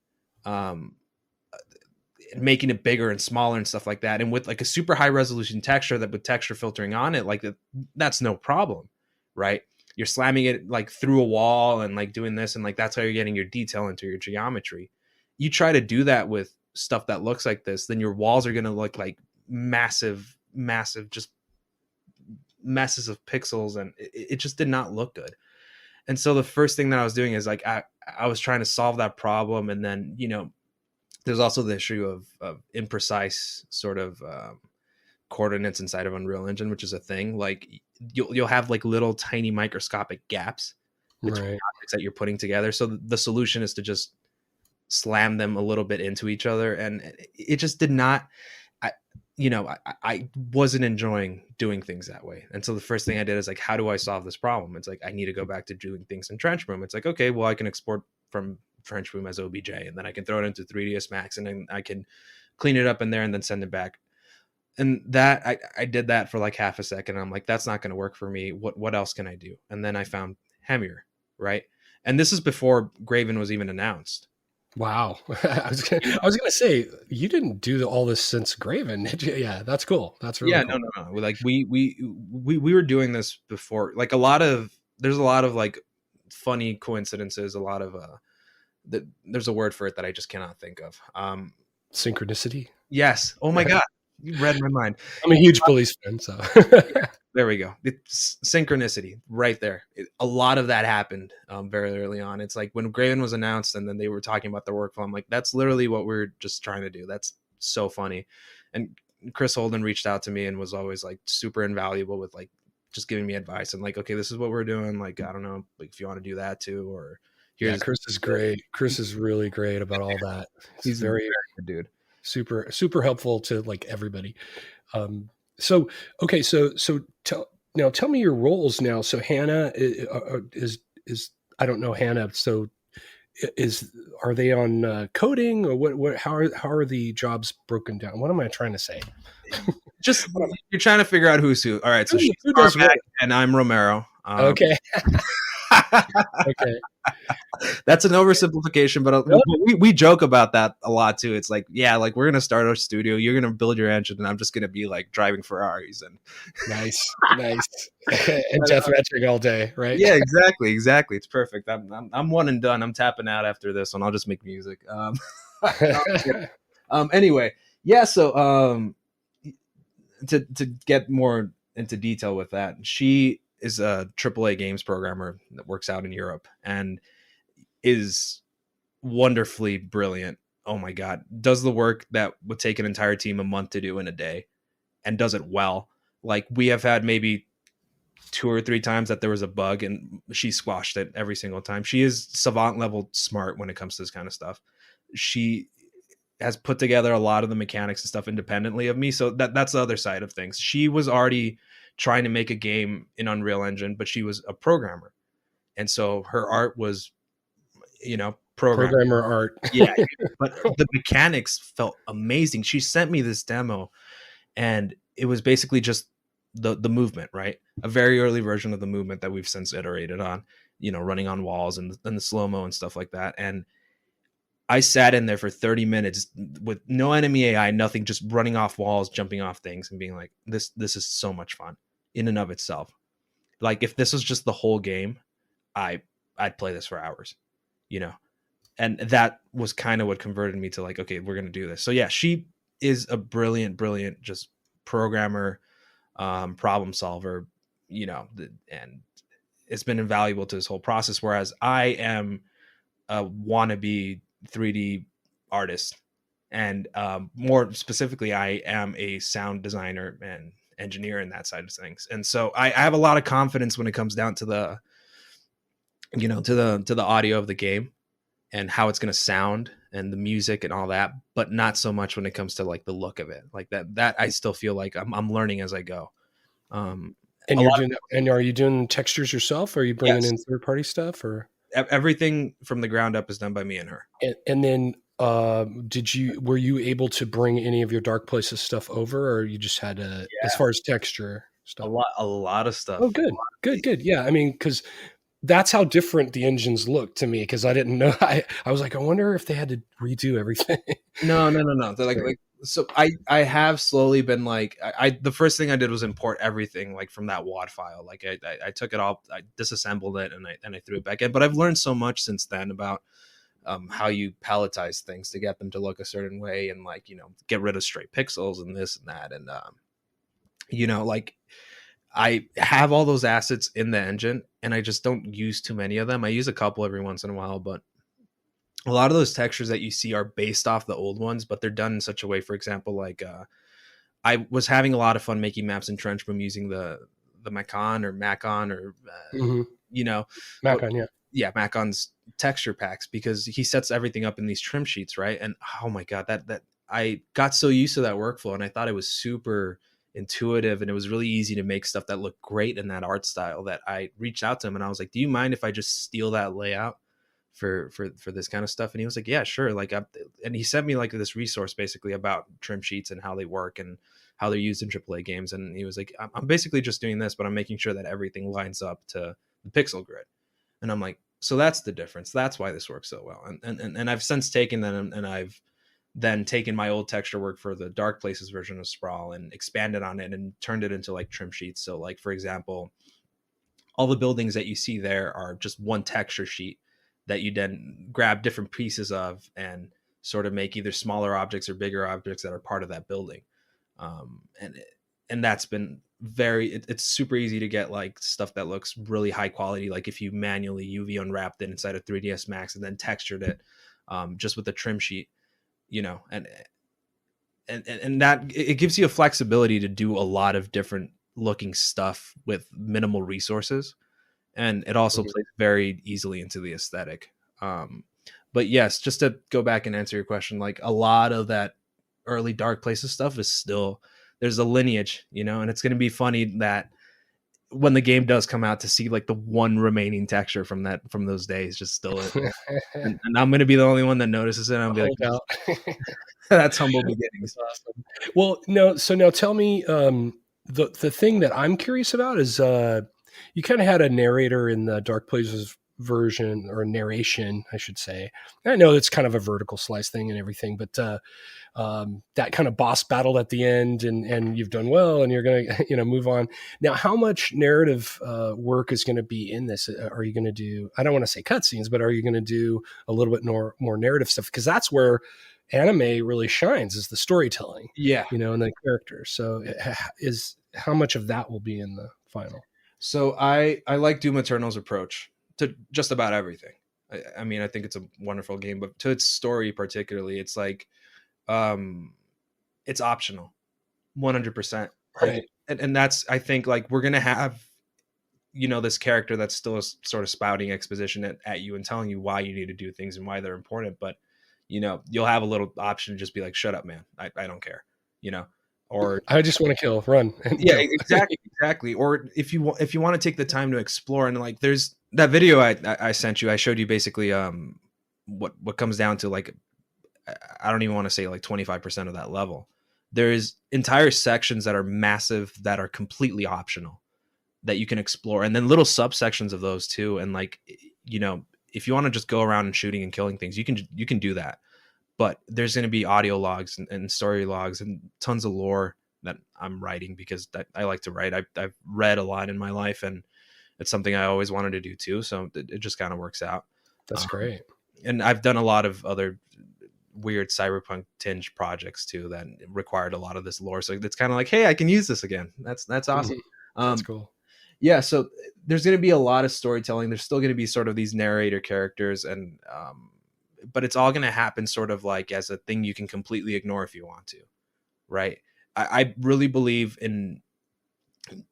making it bigger and smaller and stuff like that. And with like a super high resolution texture that with texture filtering on it, like that's no problem, right? You're slamming it like through a wall and like doing this. And like, that's how you're getting your detail into your geometry. You try to do that with stuff that looks like this, then your walls are going to look like massive, just messes of pixels. And it just did not look good. And so the first thing that I was doing is like, I was trying to solve that problem. And then, you know, there's also the issue of imprecise sort of coordinates inside of Unreal Engine, which is a thing. Like you'll have like little tiny microscopic gaps between objects that you're putting together. So the solution is to just slam them a little bit into each other. And it just did not, I wasn't enjoying doing things that way. And so the first thing I did is like, how do I solve this problem? It's like, I need to go back to doing things in Trench Broom. It's like, okay, well, I can export from Trench Broom as OBJ, and then I can throw it into 3ds Max, and then I can clean it up in there and then send it back. And that I did that for like half a second. I'm like, that's not going to work for me. What else can I do? And then I found Hemier, right? And this is before Graven was even announced. Wow. I was gonna say, you didn't do all this since Graven. Yeah, that's cool. That's really cool. No. Like we were doing this before. Like there's a lot of like funny coincidences. A lot of there's a word for it that I just cannot think of. Synchronicity. Yes. Oh my God, you read my mind. I'm a huge police fan, so there we go. It's synchronicity right there. A lot of that happened very early on. It's like when Graven was announced and then they were talking about their workflow, I'm like, that's literally what we're just trying to do. That's so funny. And Chris Holden reached out to me and was always like super invaluable with like just giving me advice and like, okay, this is what we're doing. Like, I don't know, like if you want to do that too, or yeah, Chris is great. Chris is really great about all that. He's very good dude. Super helpful to like everybody. So tell me your roles now. So Hannah is I don't know Hannah. So is are they on coding or what how are the jobs broken down? What am I trying to say? Just you're trying to figure out who's who. All right, so she's Who does what? Carmack and I'm Romero. Okay. Okay. That's an oversimplification, but Nope. we joke about that a lot too. It's like, yeah, like we're gonna start our studio, you're gonna build your engine, and I'm just gonna be like driving Ferraris and Nice. Nice. And death matching all day, right? yeah, exactly. It's perfect. I'm one and done. I'm tapping out after this one. I'll just make music. Anyway, yeah. So to get more into detail with that, she is a AAA games programmer that works out in Europe and is wonderfully brilliant. Oh my god, does the work that would take an entire team a month to do in a day, and does it well. Like we have had maybe 2 or 3 times that there was a bug and she squashed it every single time. She is savant level smart when it comes to this kind of stuff. She has put together a lot of the mechanics and stuff independently of me. So that's the other side of things. She was already trying to make a game in Unreal Engine, but she was a programmer. And so her art was, Programmer art. Yeah. But the mechanics felt amazing. She sent me this demo and it was basically just the movement, right? A very early version of the movement that we've since iterated on, running on walls and the slow-mo and stuff like that. And I sat in there for 30 minutes with no enemy AI, nothing, just running off walls, jumping off things and being like, this is so much fun in and of itself. Like if this was just the whole game, I'd play this for hours, and that was kind of what converted me to like, okay, we're going to do this. So yeah, she is a brilliant, just programmer, problem solver, and it's been invaluable to this whole process. Whereas I am a wannabe 3D artist, and more specifically, I am a sound designer and engineer in that side of things. And so I have a lot of confidence when it comes down to the, to the audio of the game and how it's going to sound and the music and all that, but not so much when it comes to like the look of it. Like that I still feel like I'm learning as I go. And are you doing textures yourself? Or are you bringing Yes. in third party stuff or Everything from the ground up is done by me and her. and then were you able to bring any of your Dark Places stuff over, or you just had to, as far as texture stuff? A lot of stuff. Oh, good. Yeah, I mean, because that's how different the engines look to me. Because I didn't know. I was like, I wonder if they had to redo everything. No. They're like so. I have slowly been like, the first thing I did was import everything like from that WAD file. Like I took it all, I disassembled it, and I threw it back in. But I've learned so much since then about how you palletize things to get them to look a certain way, and like get rid of stray pixels and this and that, and like I have all those assets in the engine, and I just don't use too many of them. I use a couple every once in a while, but a lot of those textures that you see are based off the old ones, but they're done in such a way. For example, like I was having a lot of fun making maps in Trench Boom using the Macon or Macon, yeah. Yeah, Macon's texture packs, because he sets everything up in these trim sheets, right? And oh my god, that I got so used to that workflow, and I thought it was super intuitive, and it was really easy to make stuff that looked great in that art style, that I reached out to him and I was like, do you mind if I just steal that layout for this kind of stuff? And he was like, yeah, sure. Like, and he sent me like this resource basically about trim sheets and how they work and how they're used in AAA games. And he was like, I'm basically just doing this, but I'm making sure that everything lines up to the pixel grid. And I'm like, so that's the difference. That's why this works so well. And I've since taken that, and I've then taken my old texture work for the Dark Places version of Sprawl and expanded on it and turned it into like trim sheets. So like, for example, all the buildings that you see there are just one texture sheet that you then grab different pieces of and sort of make either smaller objects or bigger objects that are part of that building. And that's been it's super easy to get like stuff that looks really high quality. Like if you manually UV unwrapped it inside of 3ds Max and then textured it just with a trim sheet, and that it gives you a flexibility to do a lot of different looking stuff with minimal resources. And it also plays very easily into the aesthetic. But yes, just to go back and answer your question, like a lot of that early Dark Places stuff is still, there's a lineage, and it's going to be funny that when the game does come out, to see like the one remaining texture from those days just still and I'm gonna be the only one that notices it. I'm gonna be Hold like, out. that's humble beginnings. That's awesome. Well, no, so now tell me, the thing that I'm curious about is you kind of had a narrator in the Dark Places version, or narration, I should say. I know it's kind of a vertical slice thing and everything, but that kind of boss battle at the end, and you've done well, and you're gonna move on. Now, how much narrative work is going to be in this? Are you going to do? I don't want to say cutscenes, but are you going to do a little bit more narrative stuff? Because that's where anime really shines, is the storytelling, Yeah. and the characters. So, is how much of that will be in the final? So I like Doom Eternal's approach to just about everything. I mean, I think it's a wonderful game, but to its story particularly, it's like it's optional, 100%. Right. And that's, I think, like, we're gonna have this character that's still sort of spouting exposition at you and telling you why you need to do things and why they're important, but you'll have a little option to just be like, shut up, man, I don't care, or I just want to kill, run, and yeah, kill. exactly. Or if you want to take the time to explore, and like, there's that video I sent you. I showed you basically what comes down to, like, I don't even want to say like 25% of that level. There's entire sections that are massive that are completely optional that you can explore, and then little subsections of those too. And like, if you want to just go around and shooting and killing things, you can do that. But there's going to be audio logs and story logs and tons of lore that I'm writing, because I like to write. I've read a lot in my life, and it's something I always wanted to do too. So it just kind of works out. That's great. And I've done a lot of other weird cyberpunk tinge projects too that required a lot of this lore. So it's kind of like, hey, I can use this again. That's awesome. That's cool. Yeah. So there's going to be a lot of storytelling. There's still going to be sort of these narrator characters, and but it's all going to happen sort of like as a thing you can completely ignore if you want to, right? I really believe in,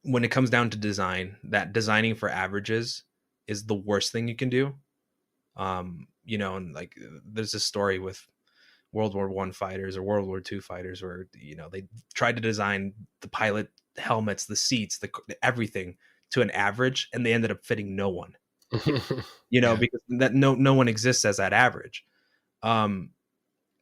when it comes down to design, that designing for averages is the worst thing you can do. And like, there's a story with World War I fighters or World War II fighters where, they tried to design the pilot helmets, the seats, everything to an average, and they ended up fitting no one. Yeah. Because that no one exists as that average.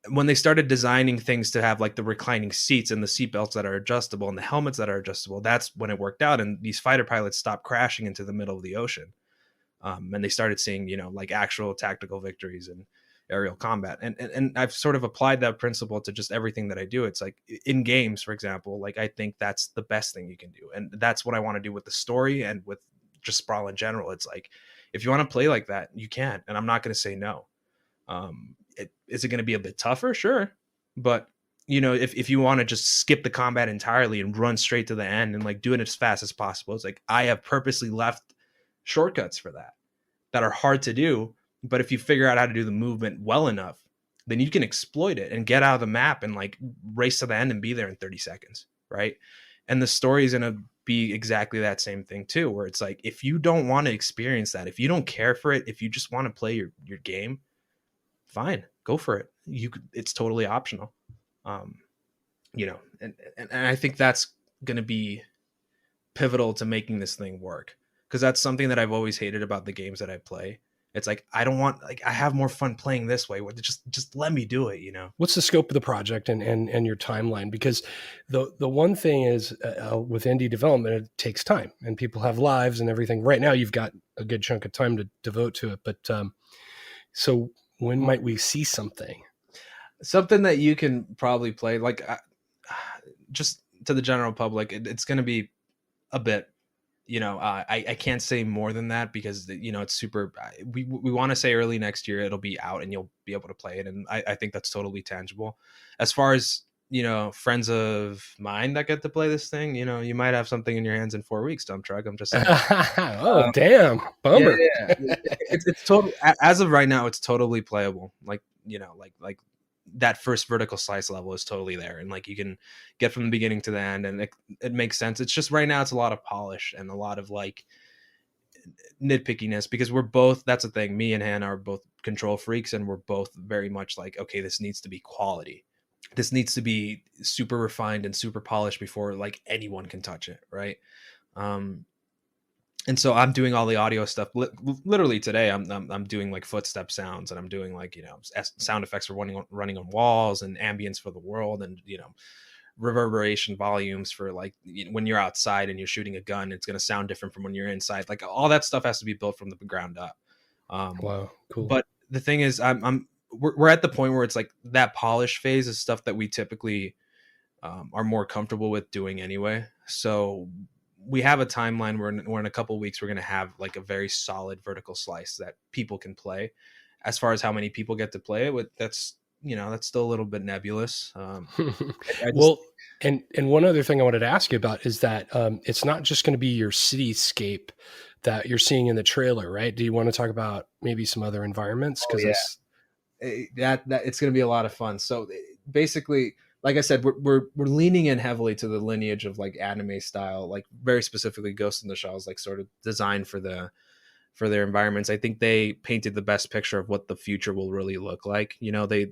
When they started designing things to have like the reclining seats and the seat belts that are adjustable and the helmets that are adjustable, that's when it worked out. And these fighter pilots stopped crashing into the middle of the ocean. And they started seeing, like, actual tactical victories and aerial combat. And I've sort of applied that principle to just everything that I do. It's like, in games, for example, like, I think that's the best thing you can do. And that's what I want to do with the story and with just Sprawl in general. It's like, if you want to play like that, you can, and I'm not going to say no. Is it going to be a bit tougher? Sure. But, if you want to just skip the combat entirely and run straight to the end and like do it as fast as possible, it's like, I have purposely left shortcuts for that are hard to do. But if you figure out how to do the movement well enough, then you can exploit it and get out of the map and like race to the end and be there in 30 seconds. Right. And the story is going to be exactly that same thing too, where it's like, if you don't want to experience that, if you don't care for it, if you just want to play your game, fine, go for it. It's totally optional. And I think that's going to be pivotal to making this thing work, because that's something that I've always hated about the games that I play. It's like, I don't want, like, I have more fun playing this way. Just let me do it. What's the scope of the project and your timeline? Because the one thing is, with indie development, it takes time, and people have lives and everything. Right now, you've got a good chunk of time to devote to it. But so when might we see something that you can probably play, like, just to the general public? It's going to be a bit. I can't say more than that, because it's super. We want to say early next year it'll be out and you'll be able to play it, and I think that's totally tangible. As far as friends of mine that get to play this thing, you might have something in your hands in 4 weeks. Dump truck. I'm just saying. Oh, damn, bummer. Yeah. It's total. As of right now, it's totally playable. Like, like that first vertical slice level is totally there, and like, you can get from the beginning to the end, and it makes sense. It's just right now it's a lot of polish and a lot of like nitpickiness, because we're both, that's the thing, me and Hannah are both control freaks, and we're both very much like, okay, this needs to be quality, this needs to be super refined and super polished before like anyone can touch it, right? And so I'm doing all the audio stuff. Literally today, I'm doing like footstep sounds, and I'm doing like, you know, sound effects for running on walls, and ambience for the world, and, you know, reverberation volumes for, like, when you're outside and you're shooting a gun, it's going to sound different from when you're inside. Like, all that stuff has to be built from the ground up. Wow, cool. But the thing is, we're at the point where it's like that polish phase is stuff that we typically are more comfortable with doing anyway. So we have a timeline where in a couple of weeks we're going to have like a very solid vertical slice that people can play. As far as how many people get to play it with, that's, you know, that's still a little bit nebulous. I just Well, and one other thing I wanted to ask you about is that it's not just going to be your cityscape that you're seeing in the trailer, right? Do you want to talk about maybe some other environments? oh Because yeah, that's that it's going to be a lot of fun. So basically, like I said, we're leaning in heavily to the lineage of like anime style, like very specifically Ghost in the Shell is like sort of designed for their environments. I think they painted the best picture of what the future will really look like. You know, they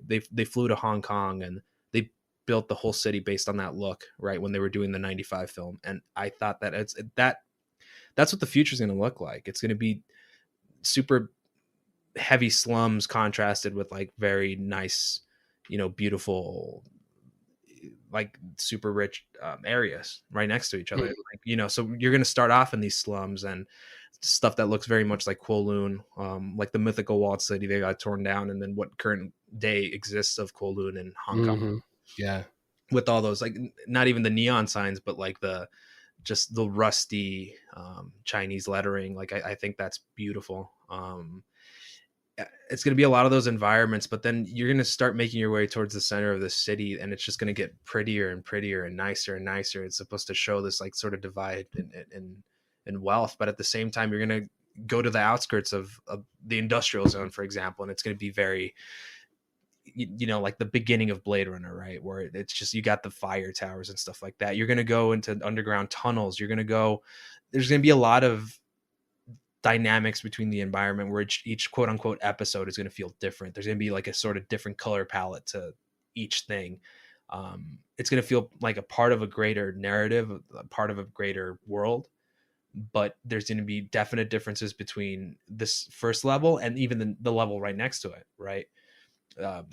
flew to Hong Kong and they built the whole city based on that look, right, when they were doing the 95 film. And I thought that that's what the future is going to look like. It's going to be super heavy slums contrasted with like very nice, you know, beautiful, like super rich areas right next to each other. mm, Like, you know, so you're going to start off in these slums and stuff that looks very much like Kowloon, like the mythical walled city they got torn down, and then what current day exists of Kowloon in Hong Kong, mhm. Yeah. with all those, like, not even the neon signs, but like the just the rusty Chinese lettering. Like, I think that's beautiful. It's going to be a lot of those environments, but then you're going to start making your way towards the center of the city, and it's just going to get prettier and prettier and nicer and nicer. It's supposed to show this like sort of divide in wealth, but at the same time you're going to go to the outskirts of the industrial zone, for example, and it's going to be very, you know, like the beginning of Blade Runner, right, where it's just, you got the fire towers and stuff like that. You're going to go into underground tunnels. You're going to go, there's going to be a lot of dynamics between the environment where each quote unquote episode is going to feel different. There's going to be like a sort of different color palette to each thing. It's going to feel like a part of a greater narrative, a part of a greater world, but there's going to be definite differences between this first level and even the level right next to it, right? um,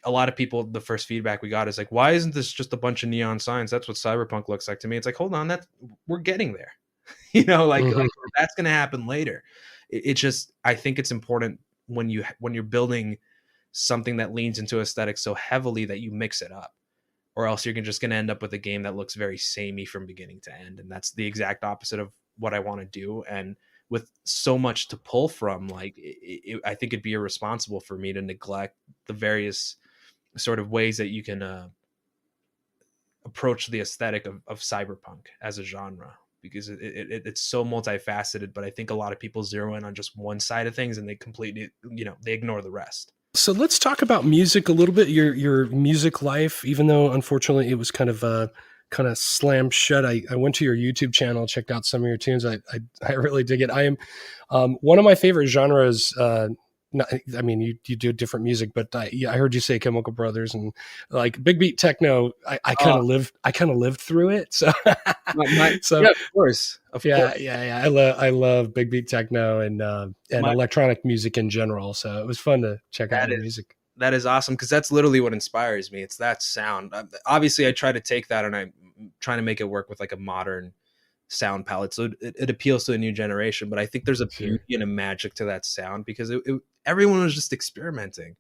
a lot of people, the first feedback we got is like, why isn't this just a bunch of neon signs? That's what cyberpunk looks like to me. It's like, hold on, that we're getting there. You know, like Mhm. that's going to happen later. It just, I think it's important when you're building something that leans into aesthetics so heavily that you mix it up, or else you're just going to end up with a game that looks very samey from beginning to end. And that's the exact opposite of what I want to do. And with so much to pull from, like, I think it'd be irresponsible for me to neglect the various sort of ways that you can approach the aesthetic of cyberpunk as a genre, because it's so multifaceted. But I think a lot of people zero in on just one side of things and they completely, you know, they ignore the rest. So let's talk about music a little bit. Your music life, even though unfortunately it was kind of slammed shut. I went to your YouTube channel, checked out some of your tunes. I really dig it. I am one of my favorite genres. Not, I mean, you do different music, but yeah, I heard you say Chemical Brothers and like big beat techno. I kind Uh, of lived through it. So so yeah, of course, of course. yeah. I love big beat techno and My electronic music in general. So it was fun to check out that your is music. that is awesome, because that's literally what inspires me. It's that sound. Obviously, I try to take that and I'm trying to make it work with like a modern sound palette, so it appeals to a new generation. But I think there's a Sure. beauty and a magic to that sound, because everyone was just experimenting.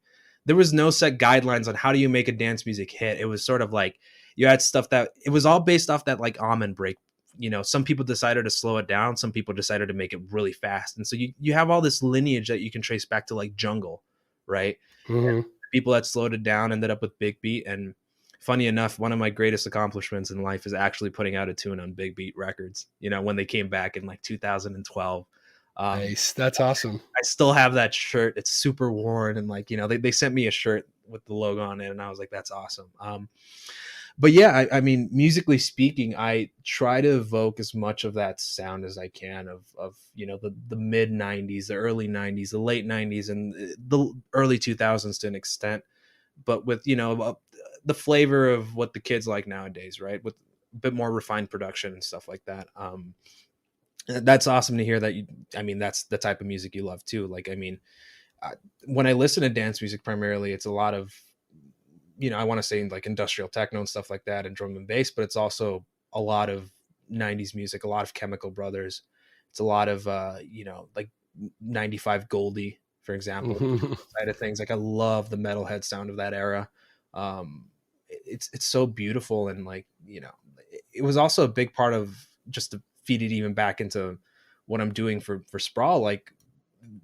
There was no set guidelines on how do you make a dance music hit. It was sort of like you had stuff that it was all based off that like almond break. You know, some people decided to slow it down, some people decided to make it really fast, and so you have all this lineage that you can trace back to like jungle, right? Hmm. People that slowed it down ended up with big beat. And funny enough, one of my greatest accomplishments in life is actually putting out a tune on big beat records, you know, when they came back in like 2012. Nice. That's awesome. I still have that shirt. It's super worn, and like, you know, they sent me a shirt with the logo on it, and I was like, that's awesome. But yeah, I mean, musically speaking, I try to evoke as much of that sound as I can of you know, the mid 90s, the early 90s, the late 90s, and the early 2000s to an extent, but with, you know, the flavor of what the kids like nowadays, right? With a bit more refined production and stuff like that. That's awesome to hear that I mean, that's the type of music you love too. Like, I mean, uh, when I listen to dance music primarily, it's a lot of, I want to say like industrial techno and stuff like that and drum and bass, but it's also a lot of 90s music, a lot of Chemical Brothers. It's a lot of, like 95 Goldie, for example, side of things. Like, I love the metalhead sound of that era. It's so beautiful. And like, it was also a big part of, just to feed it even back into what I'm doing for Sprawl, like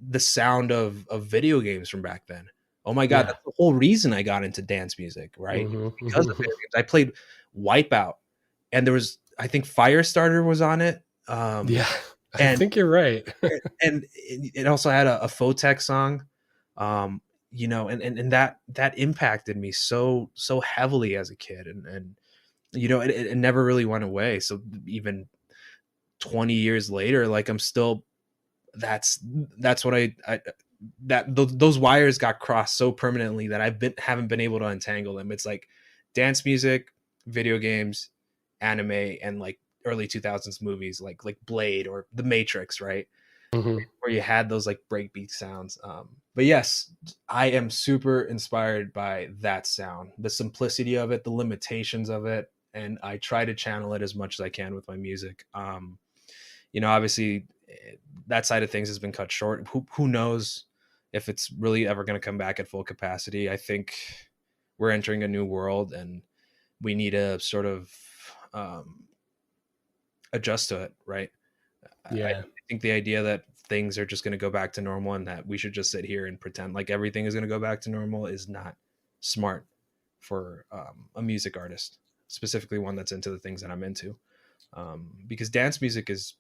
the sound of video games from back then. Oh my God, Yeah. that's the whole reason I got into dance music, right? Because of video games. I played Wipeout, and there was, I think, Firestarter was on it. Yeah. I And think you're right. and it also had a Photek song. And that impacted me so heavily as a kid, and it never really went away. So even 20 years later, like, I'm still, that's what I those wires got crossed so permanently that haven't been able to untangle them. It's like dance music, video games, anime, and like early 2000s movies like Blade or The Matrix, right? Where you had those like breakbeat sounds. But yes, I am super inspired by that sound, the simplicity of it, the limitations of it, and I try to channel it as much as I can with my music. Obviously, that side of things has been cut short. Who knows if it's really ever going to come back at full capacity? I think we're entering a new world, and we need to sort of adjust to it, right? Yeah. I think the idea that things are just going to go back to normal and that we should just sit here and pretend like everything is going to go back to normal is not smart for a music artist, specifically one that's into the things that I'm into. Because dance music is,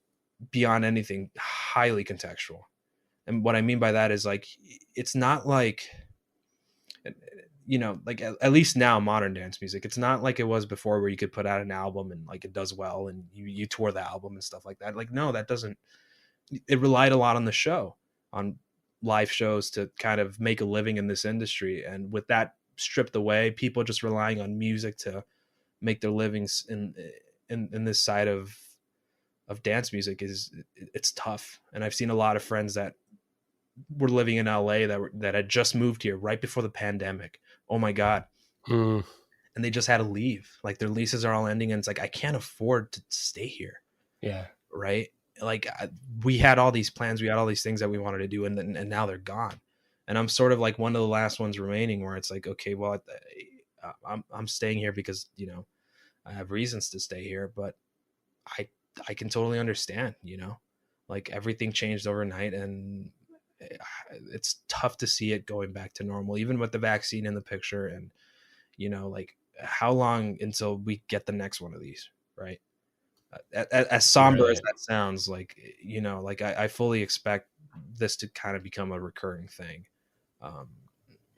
beyond anything, highly contextual. And what I mean by that is, like, it's not like, like at least now, modern dance music, it's not like it was before where you could put out an album and like it does well and you tour the album and stuff like that. Like, no, that doesn't, it relied a lot on the show, on live shows, to kind of make a living in this industry. And with that stripped away, people just relying on music to make their livings in this side of dance music it's tough. And I've seen a lot of friends that were living in LA that had just moved here right before the pandemic. Oh my God. And they just had to leave. Like, their leases are all ending, and it's like, I can't afford to stay here. Yeah. Right. Like, we had all these plans, we had all these things that we wanted to do, and now they're gone. And I'm sort of like one of the last ones remaining, where it's like, okay, well, I'm staying here because, I have reasons to stay here, but I can totally understand, like, everything changed overnight, and it's tough to see it going back to normal, even with the vaccine in the picture. And, like, how long until we get the next one of these, right? As somber Right. as that sounds, like, like, I fully expect this to kind of become a recurring thing.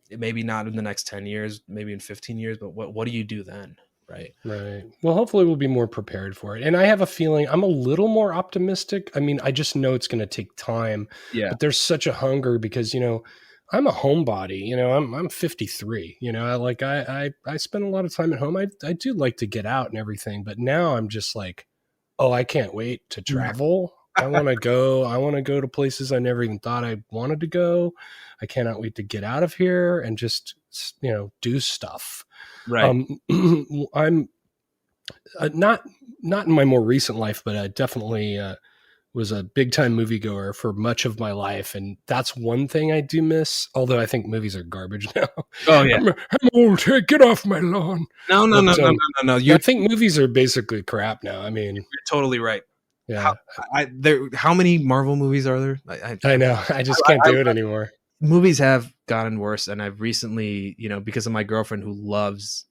It maybe not in the next 10 years, maybe in 15 years, but what do you do then? Right. Right. Well, hopefully we'll be more prepared for it. And I have a feeling I'm a little more optimistic. I mean, I just know it's going to take time, Yeah. but there's such a hunger because, I'm a homebody, I'm 53, I spend a lot of time at home. I do like to get out and everything, but now I'm just like, oh, I can't wait to travel. I want to go. I want to go to places I never even thought I wanted to go. I cannot wait to get out of here and just, do stuff. Right. I'm not in my more recent life, but I definitely was a big time moviegoer for much of my life, and that's one thing I do miss. Although I think movies are garbage now. Oh yeah. I'm old. Hey, get off my lawn. No, no, But, no, no, no, no, no. You're I think movies are basically crap now. I mean, totally right. yeah, How many Marvel movies are there? I know. I just can't do it anymore. Movies have gotten worse, and I've recently, because of my girlfriend who loves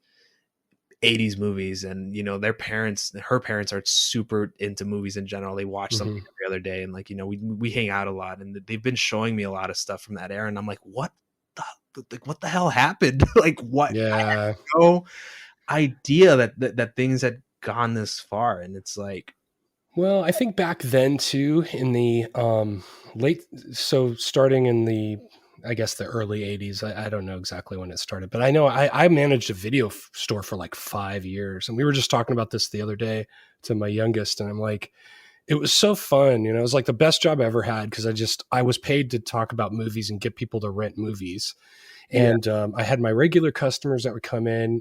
80s movies, and her parents are super into movies in general. They watch something every other day, and, like, we hang out a lot, and they've been showing me a lot of stuff from that era, and I'm like, what the hell happened? Like, what? Yeah. I had no idea that things had gone this far. And it's like, well, I think back then too, in the starting in the, I guess, the early 80s. I don't know exactly when it started, but I know I managed a video store for like 5 years. And we were just talking about this the other day to my youngest. And I'm like, It was so fun. You know, it was like the best job I ever had because I was paid to talk about movies and get people to rent movies. Yeah. And I had my regular customers that would come in.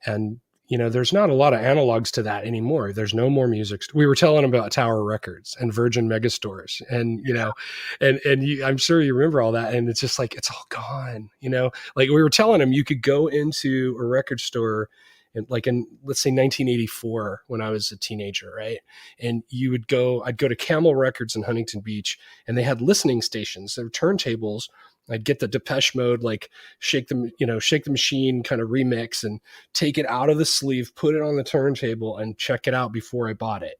And you know, there's not a lot of analogs to that anymore. There's no more music. We were telling them about Tower Records and Virgin Megastores, and you know, I'm sure you remember all that. And it's just like it's all gone. You know, like we were telling them, you could go into a record store, and like in let's say 1984 when I was a teenager, right? And I'd go to Camel Records in Huntington Beach, and they had listening stations. They were turntables. I'd get the Depeche Mode, like shake the machine kind of remix and take it out of the sleeve, put it on the turntable and check it out before I bought it.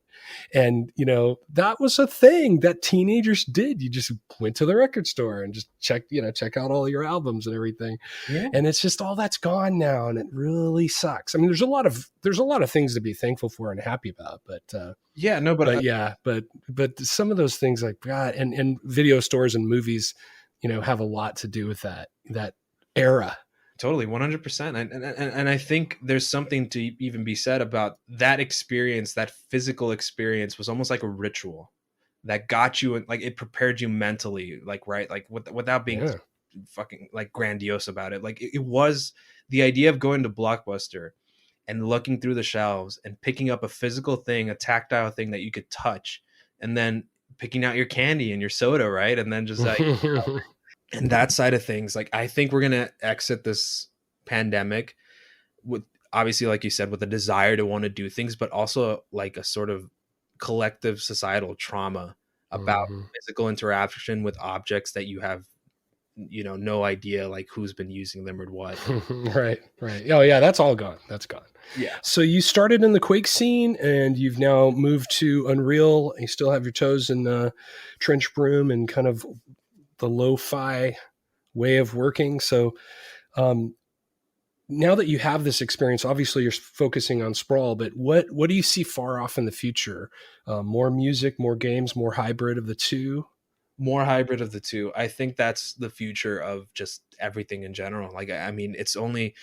And, you know, that was a thing that teenagers did. You just went to the record store and just check out all your albums and everything. Yeah. And it's just all that's gone now. And it really sucks. I mean, there's a lot of things to be thankful for and happy about, but, Yeah, no, but some of those things like God and video stores and movies, you know, have a lot to do with that era. totally 100%. And I think there's something to even be said about that experience. That physical experience was almost like a ritual that got you, like it prepared you mentally, like, right, like without being fucking like grandiose about it. Like it was the idea of going to Blockbuster and looking through the shelves and picking up a physical thing, a tactile thing that you could touch, and then picking out your candy and your soda, right? And then just like and that side of things, like I think we're gonna exit this pandemic with, obviously, like you said, with a desire to want to do things, but also like a sort of collective societal trauma about physical interaction with objects that you have, you know, no idea like who's been using them or what. Right. Oh yeah, that's all gone. That's gone. Yeah. So you started in the Quake scene and you've now moved to Unreal. You still have your toes in Trench Broom and kind of the lo-fi way of working. So now that you have this experience, obviously you're focusing on Sprawl, but what do you see far off in the future? More music, more games, more hybrid of the two? More hybrid of the two. I think that's the future of just everything in general. Like, I mean, it's only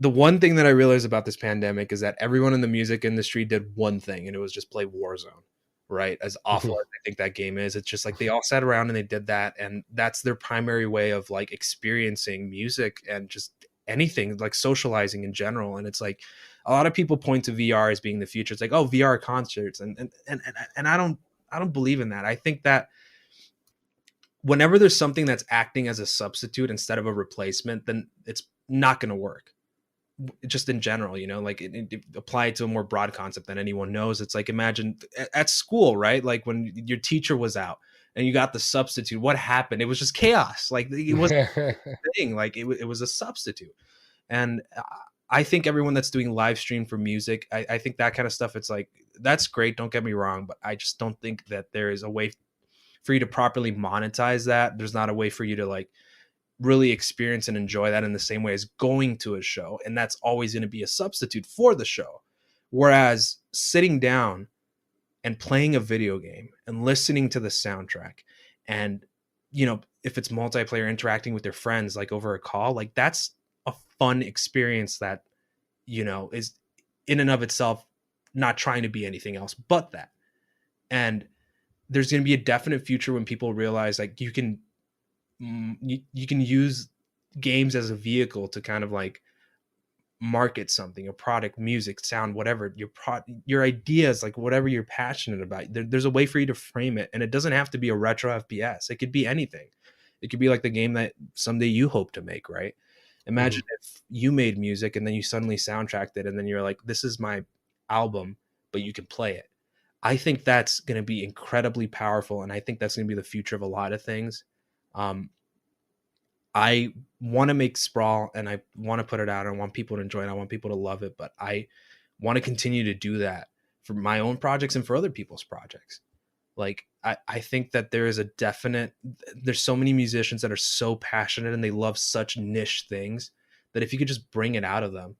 the one thing that I realized about this pandemic is that everyone in the music industry did one thing, and it was just play Warzone, right? As awful as I think that game is, it's just like they all sat around and they did that. And that's their primary way of like experiencing music and just anything, like socializing in general. And it's like a lot of people point to VR as being the future. It's like, oh, VR concerts. And I don't believe in that. I think that whenever there's something that's acting as a substitute instead of a replacement, then it's not going to work. Just in general, you know, like it apply it to a more broad concept than anyone knows. It's like, imagine at school, right? Like when your teacher was out and you got the substitute, what happened? It was just chaos. Like it was a thing. Like it was a substitute. And I think everyone that's doing live stream for music, I think that kind of stuff, it's like, that's great. Don't get me wrong. But I just don't think that there is a way for you to properly monetize that. There's not a way for you to like really experience and enjoy that in the same way as going to a show. And that's always going to be a substitute for the show. Whereas sitting down and playing a video game and listening to the soundtrack and, you know, if it's multiplayer, interacting with your friends, like over a call, like that's a fun experience that, you know, is in and of itself not trying to be anything else but that. And there's going to be a definite future when people realize like you can use games as a vehicle to kind of like market something, a product, music, sound, whatever your ideas, like whatever you're passionate about. There's a way for you to frame it, and it doesn't have to be a retro FPS. It could be anything. It could be like the game that someday you hope to make, right? Imagine if you made music and then you suddenly soundtracked it, and then you're like, this is my album, but you can play it. I think that's going to be incredibly powerful, and I think that's going to be the future of a lot of things. I want to make Sprawl, and I want to put it out. I want people to enjoy it. I want people to love it, but I want to continue to do that for my own projects and for other people's projects. Like, I think that there's so many musicians that are so passionate and they love such niche things that if you could just bring it out of them,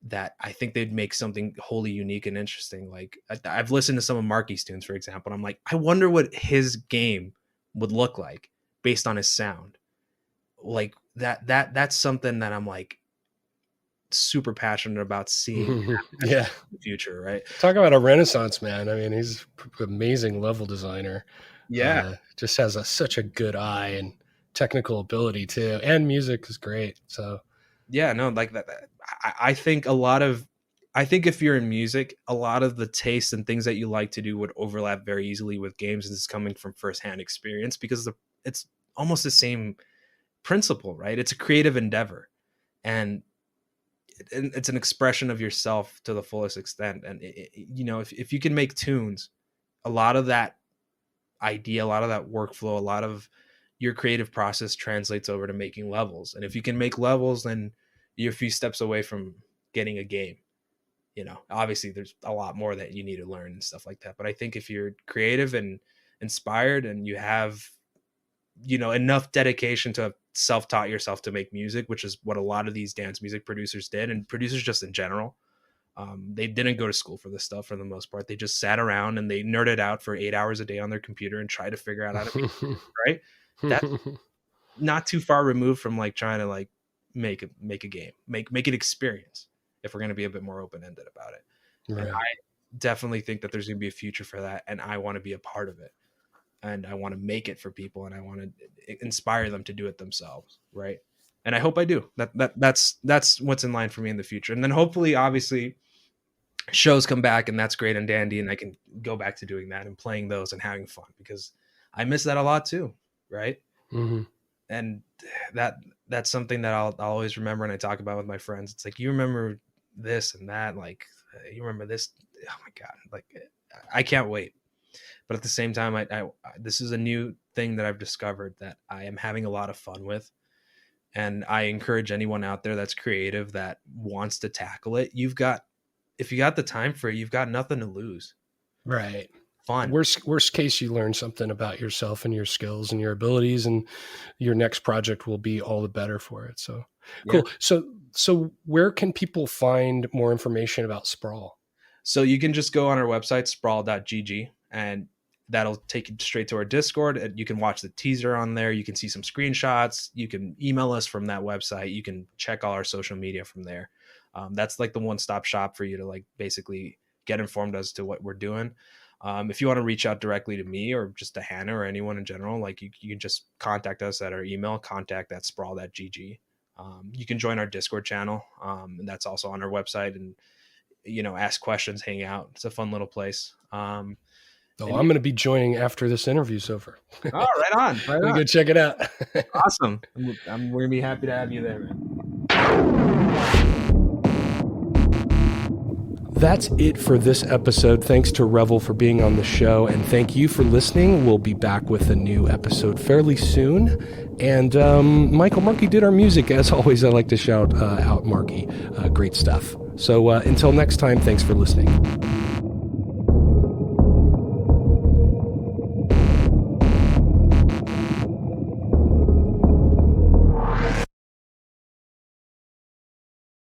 that I think they'd make something wholly unique and interesting. Like I've listened to some of Marky's tunes, for example, and I'm like, I wonder what his game would look like based on his sound. Like that's something that I'm like, super passionate about seeing Yeah. in the future, right? Talk about a renaissance man. I mean, he's an amazing level designer. Yeah. Just has such a good eye and technical ability too. And music is great. So Yeah, no, like that. I think I think if you're in music, a lot of the tastes and things that you like to do would overlap very easily with games. And this is coming from firsthand experience because it's almost the same principle, right? It's a creative endeavor, and it's an expression of yourself to the fullest extent. And you know, if you can make tunes, a lot of that idea, a lot of that workflow, a lot of your creative process translates over to making levels. And if you can make levels, then you're a few steps away from getting a game. You know, obviously there's a lot more that you need to learn and stuff like that. But I think if you're creative and inspired and you have, you know, enough dedication to have self-taught yourself to make music, which is what a lot of these dance music producers did, and producers just in general, they didn't go to school for this stuff for the most part. They just sat around and they nerded out for 8 hours a day on their computer and tried to figure out how to make music, right? That's not too far removed from like trying to like make a game, make an experience, if we're going to be a bit more open-ended about it. Right. And I definitely think that there's going to be a future for that, and I want to be a part of it, and I want to make it for people, and I want to inspire them to do it themselves, right? And I hope I do. That's what's in line for me in the future. And then hopefully, obviously, shows come back, and that's great and dandy, and I can go back to doing that and playing those and having fun, because I miss that a lot too, right? Mm-hmm. And that's something that I'll always remember, and I talk about with my friends. It's like, you remember this and that, like you remember this. Oh my God, like I can't wait. But at the same time, I this is a new thing that I've discovered that I am having a lot of fun with. And I encourage anyone out there that's creative, that wants to tackle it. If you got the time for it, you've got nothing to lose. Right. Fun. Worst case, you learn something about yourself and your skills and your abilities, and your next project will be all the better for it. So cool. Yeah. So where can people find more information about Sprawl? So you can just go on our website, sprawl.gg, and that'll take you straight to our Discord. You can watch the teaser on there. You can see some screenshots. You can email us from that website. You can check all our social media from there. That's like the one-stop shop for you to like basically get informed as to what we're doing. If you want to reach out directly to me or just to Hannah or anyone in general, like you can just contact us at our email, contact@sprawl.gg. You can join our Discord channel, and that's also on our website, and you know, ask questions, hang out. It's a fun little place. I'm going to be joining after this interview's over. Oh, right on. Right on. Go check it out. Awesome. We're going to be happy to have you there, man. That's it for this episode. Thanks to Revel for being on the show, and thank you for listening. We'll be back with a new episode fairly soon. And Michael Markey did our music. As always, I like to shout out Markey. Great stuff. So until next time, thanks for listening.